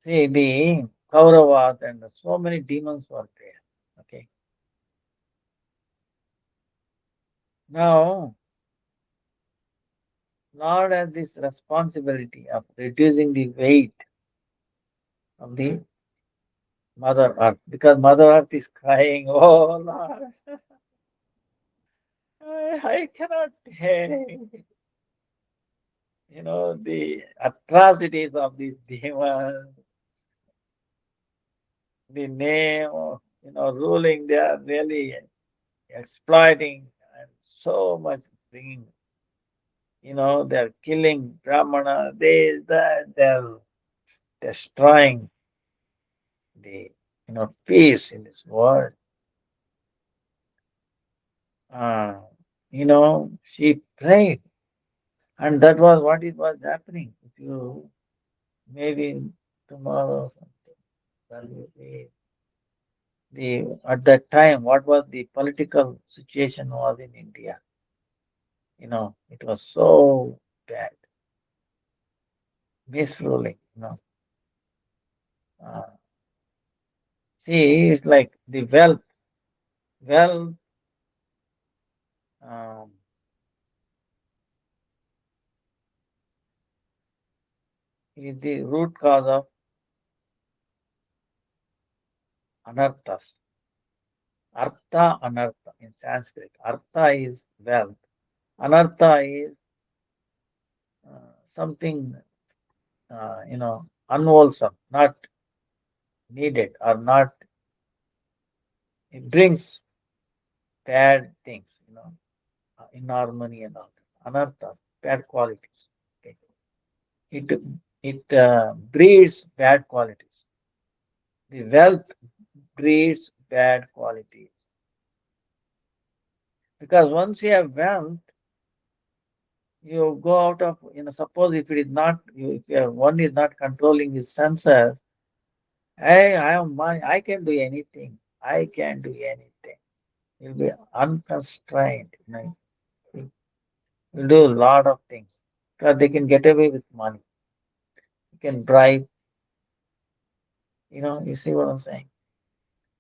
Speaker 1: see the Kauravas and so many demons were there. Okay. Now, Lord has this responsibility of reducing the weight of the Mother Earth because Mother Earth is crying, oh Lord, I cannot take, the atrocities of these demons, the name, ruling, they are really exploiting and so much bringing, they're killing Brahmana, they're destroying the, peace in this world. Uh, she prayed, and that was what it was happening. If you maybe tomorrow, Well, at that time, what was the political situation was in India? It was so bad, misruling. Uh, See, it's like the wealth um, is the root cause of anarthas. Artha, anartha in Sanskrit. Artha is wealth. Anartha is something, unwholesome, not needed or not. It brings bad things, inharmony and all that. Anarthas, bad qualities. Okay. It breeds bad qualities. The wealth breeds bad qualities. Because once you have wealth, you go out of, suppose if it is not, one is not controlling his senses, I am money, I can do anything. I can do anything. You'll be unconstrained. You'll do a lot of things because they can get away with money. You can bribe, you see what I'm saying?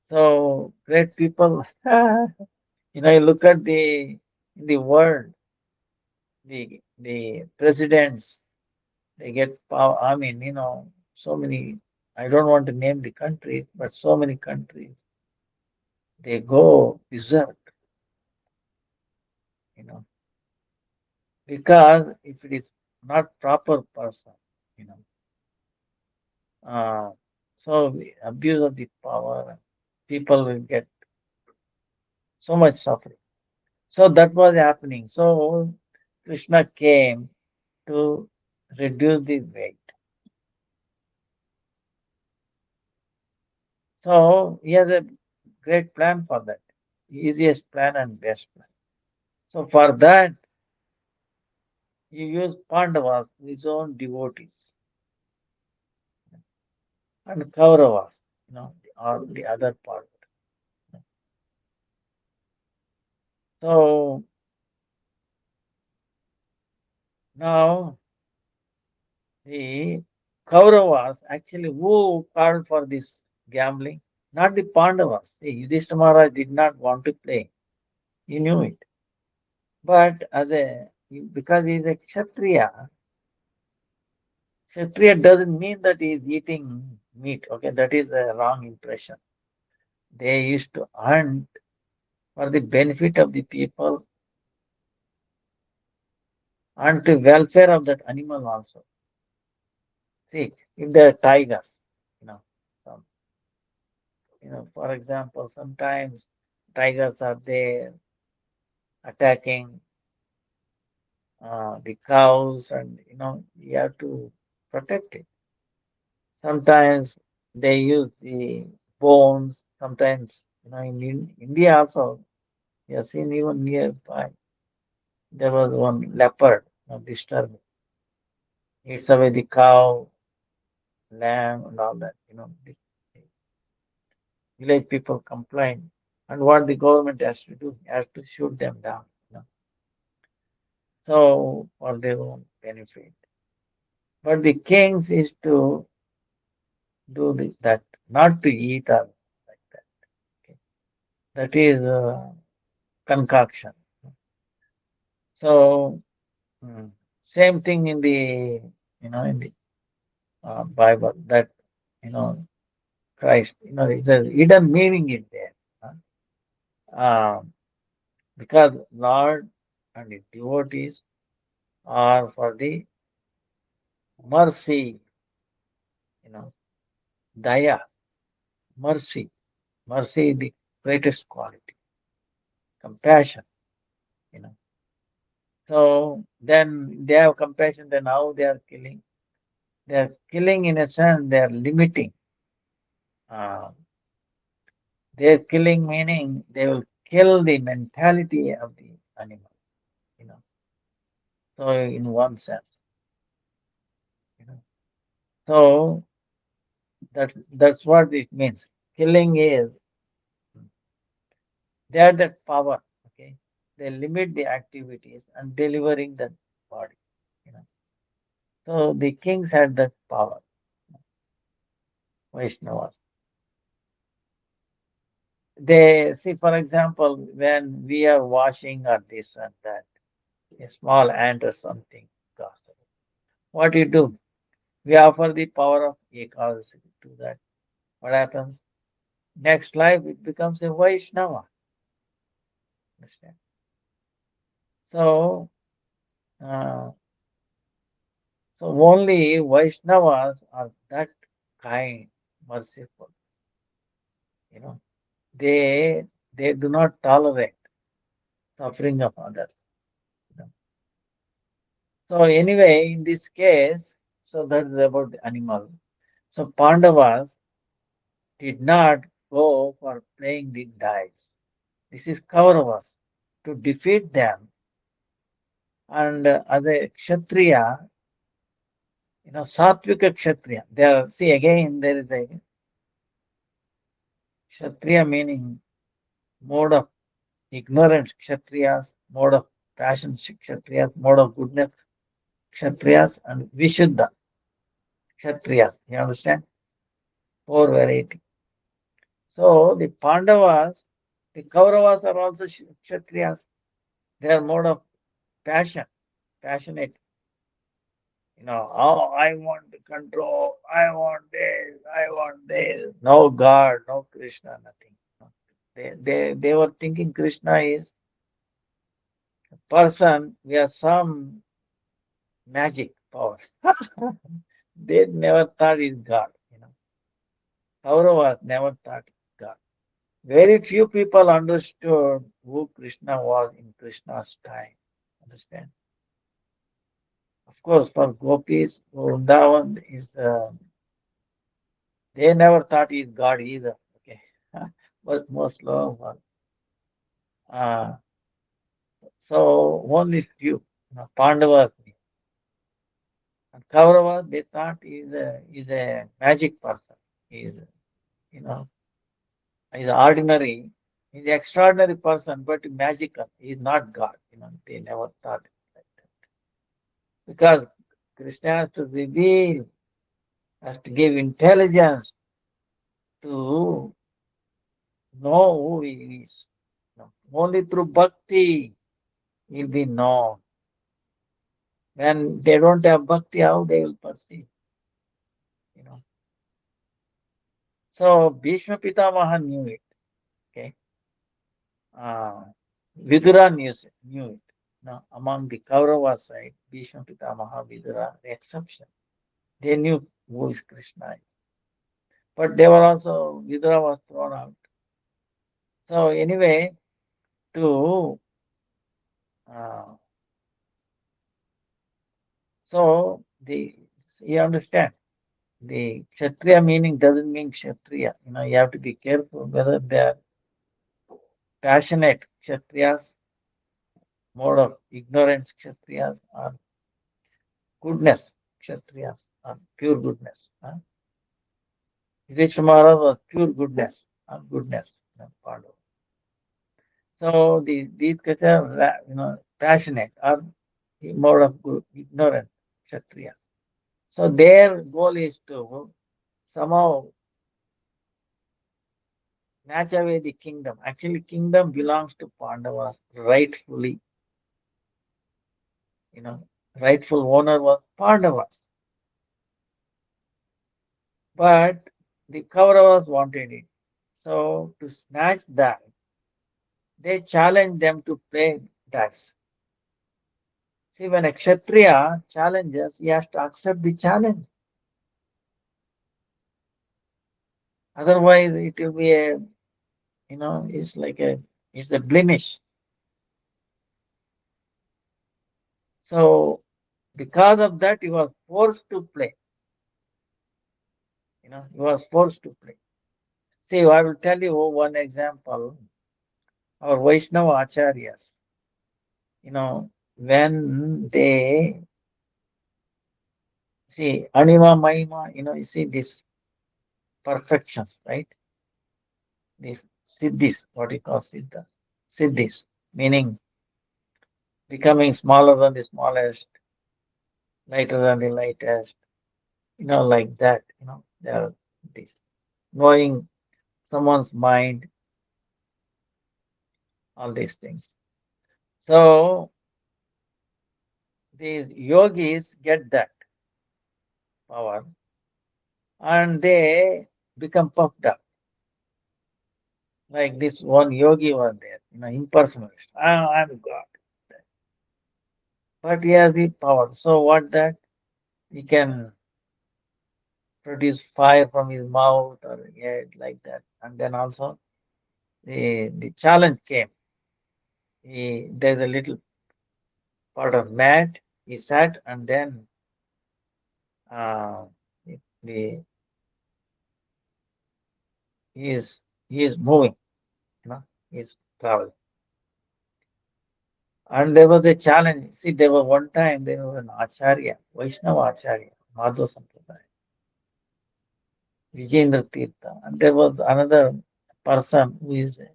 Speaker 1: So great people, you look at the world, the presidents, they get power. I mean, so many, I don't want to name the countries, but so many countries, they go berserk, you know, because if it is not proper person, you know, uh, so the abuse of the power, people will get so much suffering. So that was happening. So Krishna came to reduce the weight. So he has a great plan for that, easiest plan and best plan. So for that, he used Pandavas, his own devotees, and Kauravas, or the other part. So now the Kauravas actually who called for this gambling? Not the Pandavas. See, Yudhishthira Maharaj did not want to play. He knew it. But because he is a Kshatriya, Kshatriya doesn't mean that he is eating meat. Okay, that is a wrong impression. They used to hunt for the benefit of the people and the welfare of that animal also. See, if there are tigers, you know, some, for example, sometimes tigers are there attacking the cows, and you have to protect it. Sometimes they use the bones. Sometimes, in India also, you have seen even nearby, there was one leopard, disturbed. Eats away the cow, lamb, and all that. The village people complain. And what the government has to do, has to shoot them down. So, for their own benefit. But the kings is to do that, not to eat or like that. Okay. That is concoction. So, same thing in the Bible, that, Christ, the hidden meaning is there. Because Lord and his devotees are for the mercy, daya, mercy. Mercy is the greatest quality, compassion, you know. So then they have compassion, then how they are killing? They are killing in a sense, they are limiting. Uh, they are killing meaning they will kill the mentality of the animal, you know. So in one sense, you know. So That's what it means. Killing is they have that power. Okay, they limit the activities and delivering the body. You know, so the kings had that power. Vaishnavas. They see, for example, when we are washing or this and that, a small ant or something goes away. What do you do? We offer the power of Ekadasi to that. What happens? Next life it becomes a Vaishnava. Understand? So, uh, so only Vaishnavas are that kind, merciful. You know, they do not tolerate suffering of others. You know. So anyway, in this case, so that is about the animal. So Pandavas did not go for playing the dice. This is Kauravas. To defeat them, and as a Kshatriya, Satvika Kshatriya. There, see again, there is a Kshatriya meaning mode of ignorance Kshatriyas, mode of passion Kshatriyas, mode of goodness Kshatriyas, and Vishuddha Kshatriyas. You understand? Four variety. So the Pandavas, the Kauravas are also Kshatriyas. They are mode of passion, passionate. Oh, I want to control, I want this, I want this. No God, no Krishna, nothing. They were thinking Krishna is a person with some magic power. They never thought is God. Kauravas never thought God. Very few people understood who Krishna was in Krishna's time. Understand? Of course, for gopis, Vrindavan is, they never thought he is God either. Okay. But most love. Uh, so only few, Pandavas, and Kaurava, they thought is a magic person. He's, you know, he's ordinary. He's an extraordinary person, but magical. He's not God. They never thought like that. Because Krishna has to reveal, has to give intelligence to know who he is. Only through bhakti he'll be known. When they don't have bhakti, how they will perceive? You know. So Bhishma Pitamaha knew it. Okay. Uh, Vidura knew it. Now, among the Kaurava side, Bhishma Pitamaha, Vidura, the exception. They knew who is Krishna is. But they were also, Vidura was thrown out. So anyway, to uh, so the you understand the Kshatriya meaning doesn't mean Kshatriya. You have to be careful whether they are passionate Kshatriyas, mode of ignorance Kshatriyas, or goodness Kshatriyas, or pure goodness. Sisumara was pure goodness, or goodness, part of. So these guys are, passionate or mode of ignorant Kshatriyas. So their goal is to somehow snatch away the kingdom. Actually, kingdom belongs to Pandavas rightfully. Rightful owner was Pandavas. But the Kauravas wanted it. So to snatch that, they challenged them to play dice. See, when a Kshatriya challenges, he has to accept the challenge. Otherwise, it will be it's a blemish. So because of that, he was forced to play. He was forced to play. See, I will tell you one example. Our Vaishnava Acharyas, when they see Anima Mahima, you see this. perfections, right? These siddhis, what we call siddhas. Siddhis, meaning becoming smaller than the smallest, lighter than the lightest, like that, there are these. Knowing someone's mind, all these things. So these yogis get that power and they become puffed up. Like this one yogi was there, impersonalist. I'm God. But he has the power. So what that? He can produce fire from his mouth or head like that. And then also the challenge came. There's a little part of mat. He sat and then uh, the he is moving, he's traveling. And there was a challenge. See, there was one time there was an Acharya, Vaishnava Acharya, Madhva Sampradaya, Vijayendra Tirtha. And there was another person who is a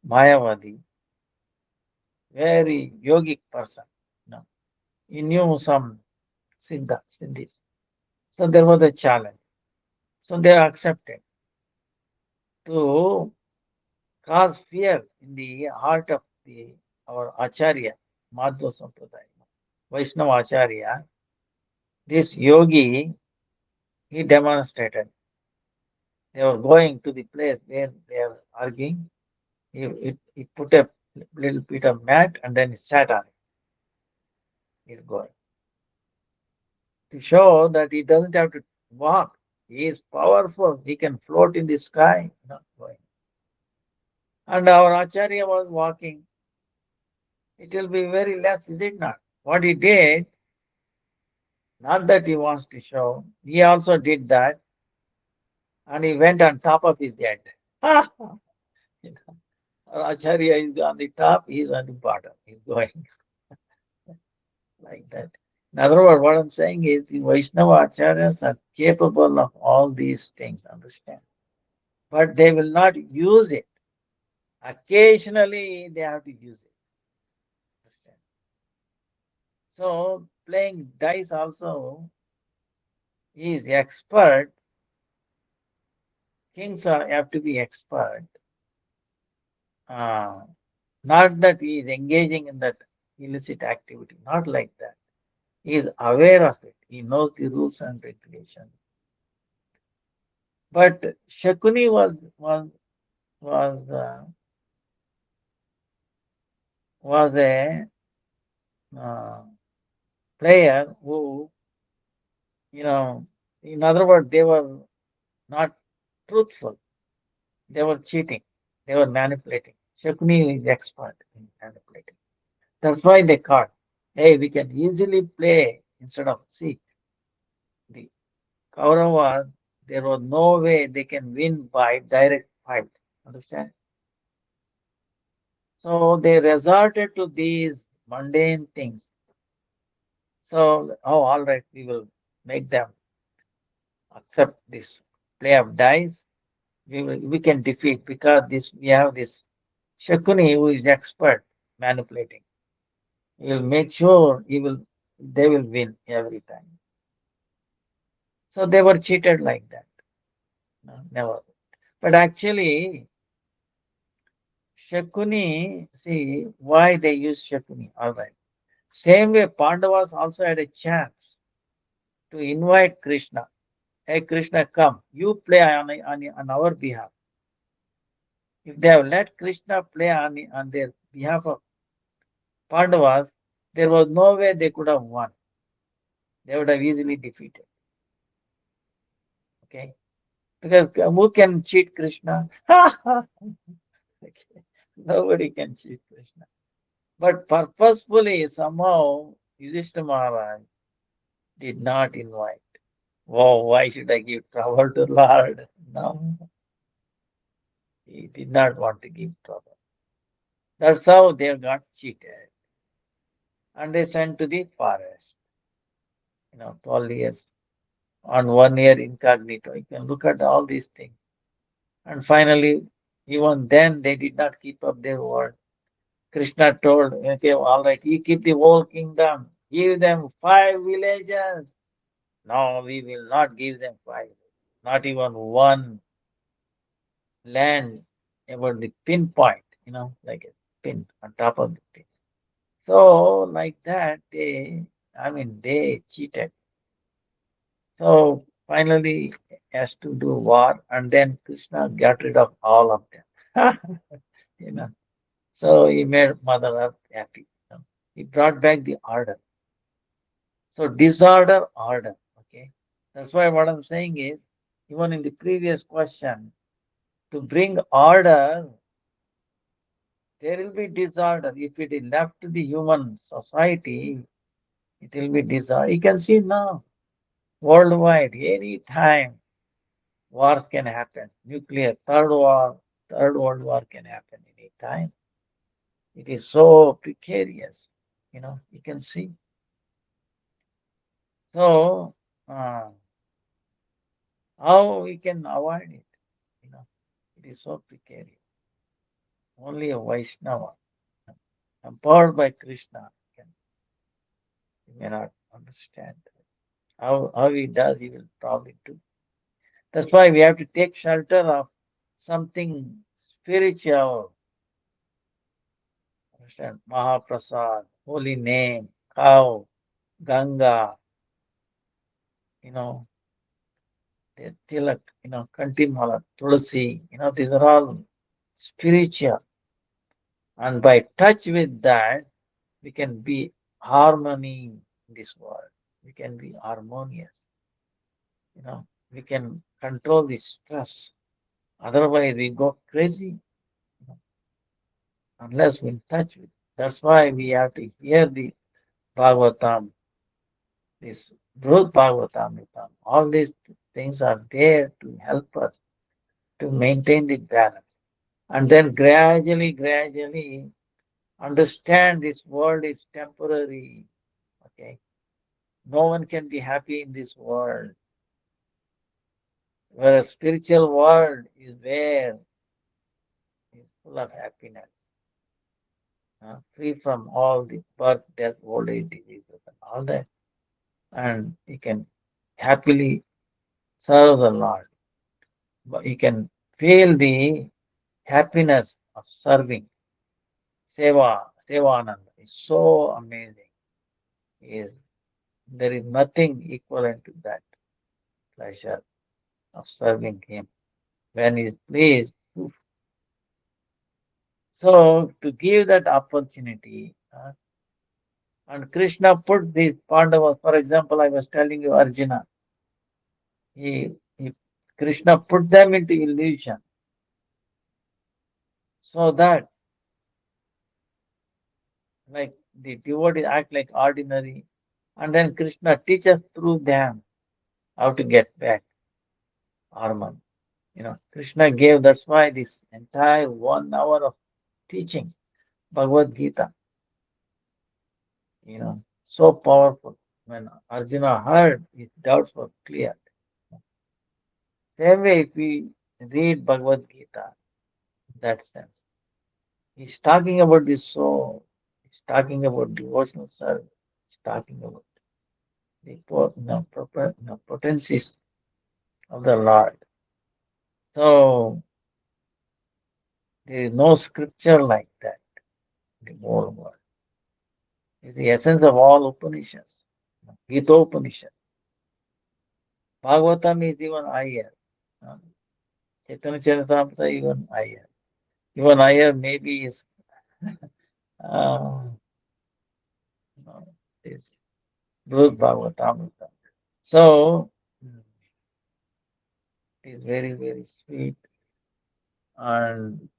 Speaker 1: Mayavadi, very yogic person. He knew some Siddhis. So there was a challenge. So they accepted to cause fear in the heart of our Acharya, Madhva Sampradaya, Vaishnava Acharya. This yogi, he demonstrated. They were going to the place where they are arguing. He put a little bit of mat and then he sat on it. He's going to show that he doesn't have to walk. He is powerful. He can float in the sky. Going. And our Acharya was walking. It will be very less, is it not? What he did, not that he wants to show, he also did that and he went on top of his head. Our Acharya is on the top, he is on the bottom. He's going like that. In other words, what I'm saying is the Vaishnava Acharyas are capable of all these things, understand? But they will not use it. Occasionally, they have to use it. Understand? So, playing dice also is expert. Kings have to be expert. Uh, Not that he is engaging in that illicit activity, not like that. He is aware of it. He knows the rules and regulations. But Shakuni was a uh, player who, in other words, they were not truthful. They were cheating. They were manipulating. Shakuni is expert in manipulating. That's why they caught. Hey, we can easily play instead of see the Kauravas. There was no way they can win by direct fight. Understand? So they resorted to these mundane things. So, all right, we will make them accept this play of dice. We can defeat because we have this Shakuni who is expert manipulating. He will make sure they will win every time. So they were cheated like that. No, never. But actually, Shakuni, see why they use Shakuni. All right. Same way, Pandavas also had a chance to invite Krishna. Hey, Krishna, come. You play on our behalf. If they have let Krishna play on their behalf of Pandavas, there was no way they could have won. They would have easily defeated. Okay? Because who can cheat Krishna? Okay. Nobody can cheat Krishna. But purposefully, somehow, Yudhishthira Maharaj did not invite. Oh, why should I give trouble to Lord? No, he did not want to give trouble. That's how they got cheated. And they sent to the forest, 12 years. on 1 year incognito. You can look at all these things. And finally, even then, they did not keep up their word. Krishna told, okay, all right, you keep the whole kingdom, give them 5 villages. No, we will not give them five, not even one land about the pinpoint, like a pin on top of the pin. So, like that, they cheated. So, finally, has to do war, and then Krishna got rid of all of them. you know. So, he made Mother Earth happy. He brought back the order. So, disorder, order. Okay. That's why what I'm saying is, even in the previous question, to bring order, there will be disorder. If it is left to the human society, it will be disorder. You can see now, worldwide, any time, wars can happen. Nuclear, third war, third world war can happen any time. It is so precarious. You can see. So, uh, how we can avoid it? You know, it is so precarious. Only a Vaishnava, empowered by Krishna, can you may not understand. How he does, he will probably do. That's why we have to take shelter of something spiritual. Understand? Mahaprasad, holy name, cow, Ganga, you know, the tilak, kantimala, tulasi, these are all spiritual. And by touch with that, we can be harmony in this world. We can be harmonious. We can control the stress. Otherwise, we go crazy, you know, unless we touch with. That's why we have to hear the Bhagavatam, this Brut Bhagavatam. All these things are there to help us to maintain the balance. And then gradually understand this world is temporary. Okay. No one can be happy in this world. Whereas spiritual world is where is full of happiness, free from all the birth, death, old age diseases and all that. And you can happily serve the Lord. But you can feel the happiness of serving. Sevananda is so amazing. Is There is nothing equivalent to that pleasure of serving Him. When He is pleased, so to give that opportunity, and Krishna put these Pandavas, for example, I was telling you Arjuna, he Krishna put them into illusion so that like the devotees act like ordinary, and then Krishna teaches through them how to get back harmony. Krishna gave, that's why this entire 1 hour of teaching, Bhagavad Gita, so powerful. When Arjuna heard, his doubts were clear. Same way, if we read Bhagavad Gita, in that sense, he's talking about the soul, he's talking about devotional service, he's talking about the potencies of the Lord. So there is no scripture like that in the whole world. It's the essence of all Upanishads. Gita Upanishad. Bhagavatam is even higher. Uh, Chaitanya Charitamrita even higher. Even higher maybe is uh, this Brut Bhagavatamrita. So it is very, very sweet. And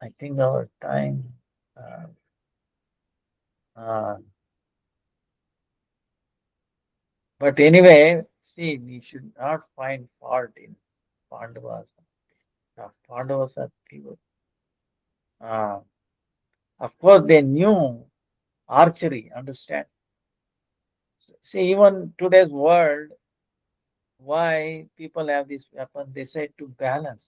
Speaker 1: I think our time, uh, uh, but anyway, see, we should not find fault in Pandavas. Pandavas are people. Uh, of course, they knew archery, understand? See, even today's world, why people have this weapon? They say to balance.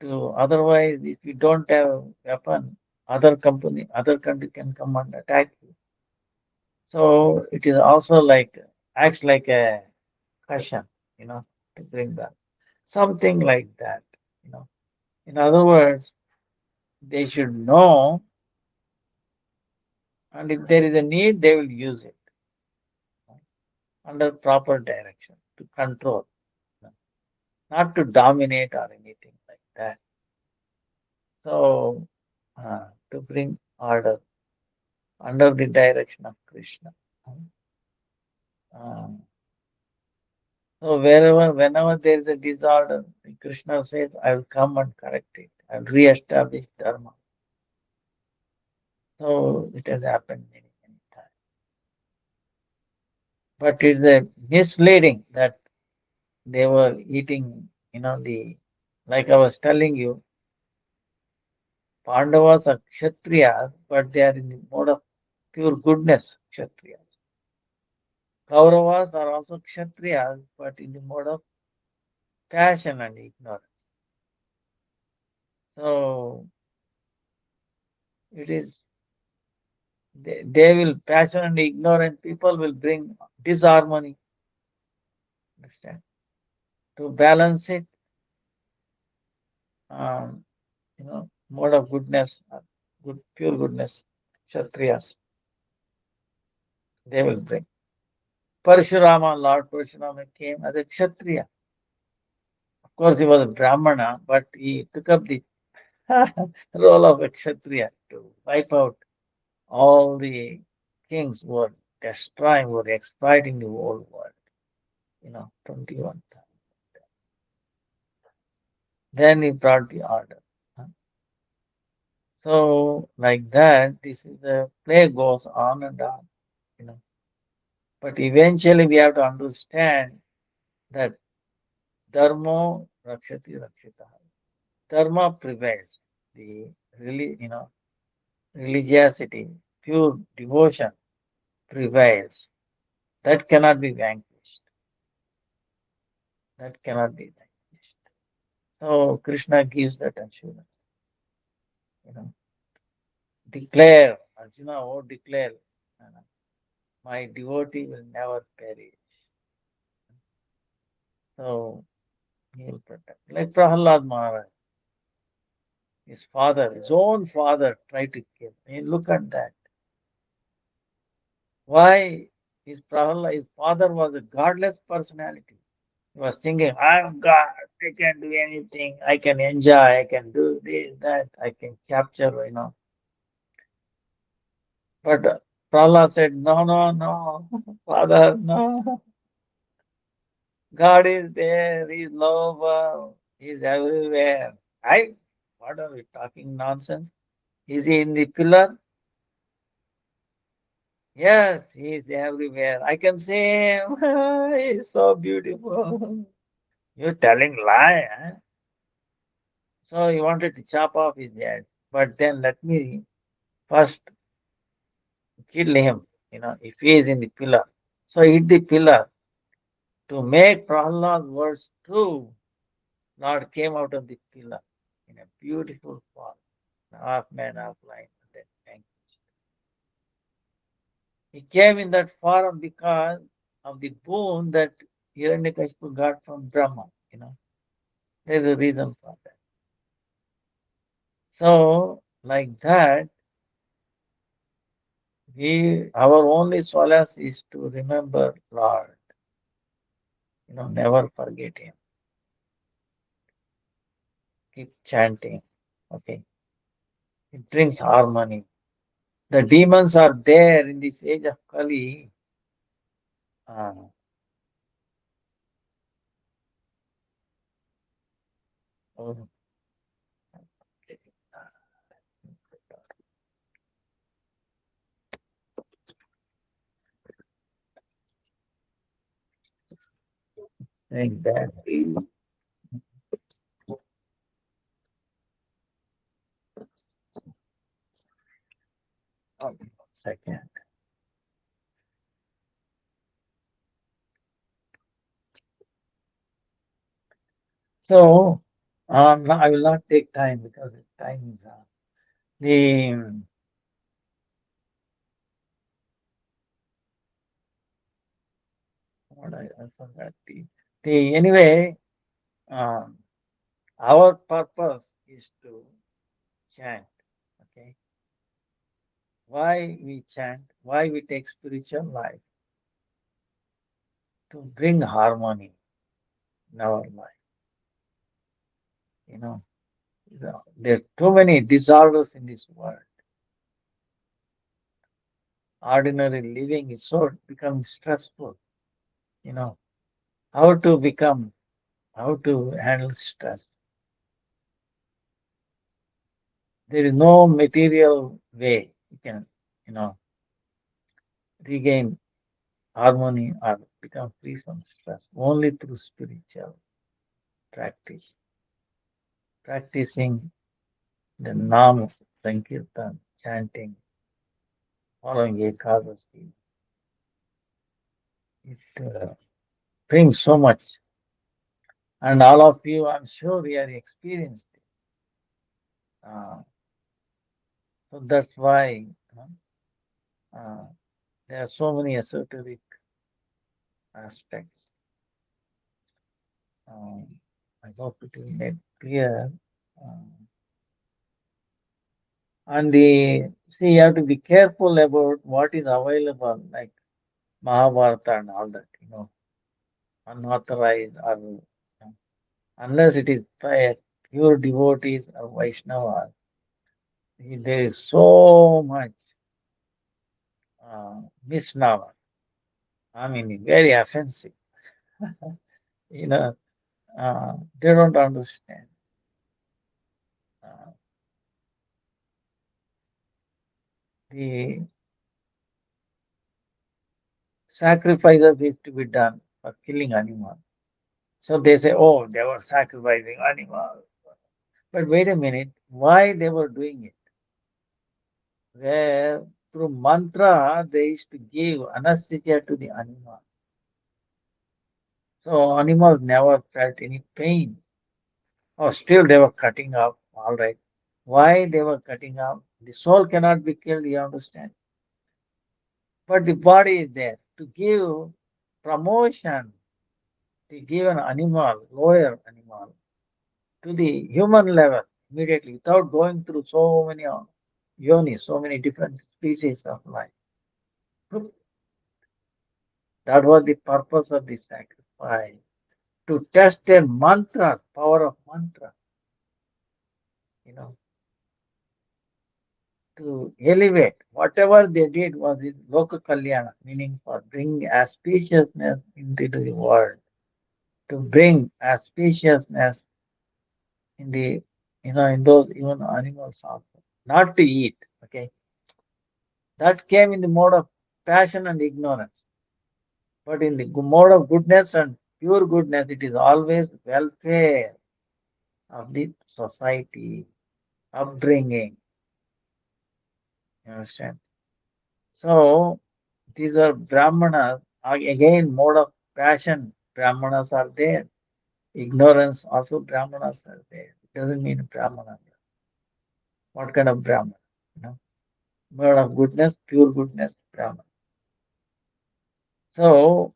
Speaker 1: To otherwise, if you don't have weapon, other country can come and attack you. So it is also like acts like a cushion, you know, to bring that something like that, you know. In other words, they should know, and if there is a need, they will use it under proper direction to control, you know, not to dominate or anything like that. So, to bring order under the direction of Krishna. Uh, so whenever there is a disorder, Krishna says, I will come and correct it. I will re-establish dharma. So it has happened many, many times. But it's a misleading that they were eating, you know, like I was telling you, Pandavas are Kshatriyas, but they are in the mode of pure goodness, Kshatriyas. Kauravas are also Kshatriyas, but in the mode of passion and ignorance. So it is, they will, passion and ignorant people will bring disharmony. Understand? To balance it, um, you know, mode of goodness, good, pure goodness, Kshatriyas, they will bring. Parshurama, Lord Parshurama came as a Kshatriya. Of course, he was a Brahmana, but he took up the role of a Kshatriya to wipe out all the kings who were destroying, who were exploiting the whole world. You know, 21 times. Then he brought the order. So, like that, this is the play goes on and on, you know. But eventually we have to understand that dharma rakshati rakshita. Dharma prevails. The you know, religiosity, pure devotion prevails. That cannot be vanquished. That cannot be vanquished. So Krishna gives that assurance. You know, declare, Arjuna, oh declare, my devotee will never perish. So he will protect. Like Prahalad Maharaj, his father, his own father tried to kill. And look at that. Why his father was a godless personality. He was thinking, I'm God, I can do anything, I can enjoy, I can do this, that, I can capture, you know. But Prahlad said, no, no, no, father, no. God is there, He is love, He is everywhere. What are we talking nonsense? Is He in the pillar? Yes, He is everywhere. I can see Him. He is so beautiful. You're telling lie, eh? So he wanted to chop off his head. But then let me first kill him, you know, if he is in the pillar. So he hit the pillar. To make Prahlad's words true, Lord came out of the pillar in a beautiful form, half man, half lion, and then vanquished. He came in that form because of the boon that Hiranyakashipu got from Brahma, you know. There's a reason for that. So, like that, our only solace is to remember Lord, you know, never forget Him. Keep chanting, okay? It brings harmony. The demons are there in this age of Kali. Uh, oh, saying that. Oh, 1 second. So, I will not take time because time is the what I forgot the anyway. Um, our purpose is to chant. Okay, why we chant? Why we take spiritual life? To bring harmony in our life. You know, there are too many disorders in this world. Ordinary living is so becoming stressful. You know, how to become, how to handle stress. There is no material way you can, you know, regain harmony or become free from stress. Only through spiritual practice. Practicing the namas, sankirtan, chanting, following ekadasi. It brings so much. And all of you, I'm sure you have experienced it. So that's why uh, there are so many esoteric aspects. Um, I hope it will make clear. Um, and you have to be careful about what is available, like Mahabharata and all that, unauthorized or unless it is by pure devotees or Vaishnavas. There is so much misnomer. I mean, very offensive. you know, they don't understand. Uh, the sacrifices is to be done for killing animals. So they say, oh, they were sacrificing animals. But wait a minute, why they were doing it? Where through mantra they used to give anesthesia to the animal. So animals never felt any pain. Oh, still they were cutting up. All right. Why they were cutting up? The soul cannot be killed, you understand. But the body is there to give promotion, to give an animal, lower animal, to the human level immediately without going through so many yonis, so many different species of life. That was the purpose of the sacrifice, to test their mantras, power of mantras, you know, to elevate. Whatever they did was this loka kalyana, meaning for bringing auspiciousness into the world, to bring auspiciousness in the, in those even animals also. Not to eat, okay? That came in the mode of passion and ignorance. But in the mode of goodness and pure goodness, it is always welfare of the society, upbringing. You understand? So these are Brahmanas. Again, mode of passion, Brahmanas are there. Ignorance, also Brahmanas are there. It doesn't mean Brahmana. What kind of Brahman? You know, mode of goodness, pure goodness, Brahman. So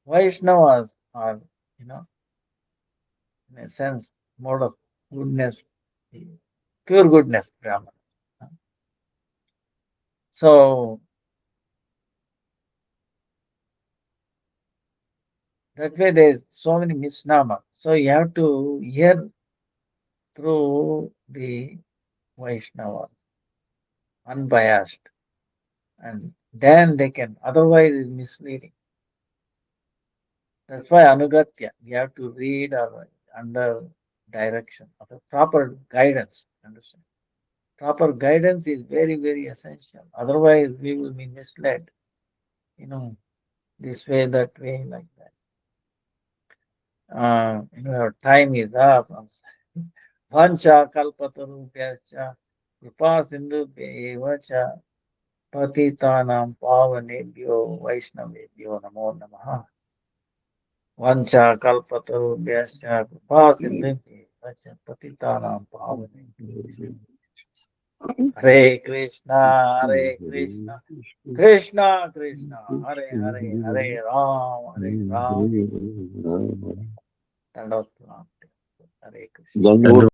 Speaker 1: Vaishnavas are, you know, in a sense, mode of goodness, pure goodness, Brahman. So that way there's so many misnomer. So you have to hear through the Vaishnavas, unbiased, and then they can, otherwise it's misleading. That's why Anugatya, we have to read or under direction of a proper guidance. Understand? Proper guidance is very, very essential. Otherwise, we will be misled, this way, that way, like that. Our time is up. Vancha kalpatarubhyacha kripa sindhubhya cha patitanam pavanebhyo vaishnavebhyo namo namaha. Vancha kalpatarubhyasya kripa sindhubhyo patitanam pavanebhyo. Hare Krishna, Krishna Krishna, Hare Hare, Hare Ram, Ram. Hare Krishna.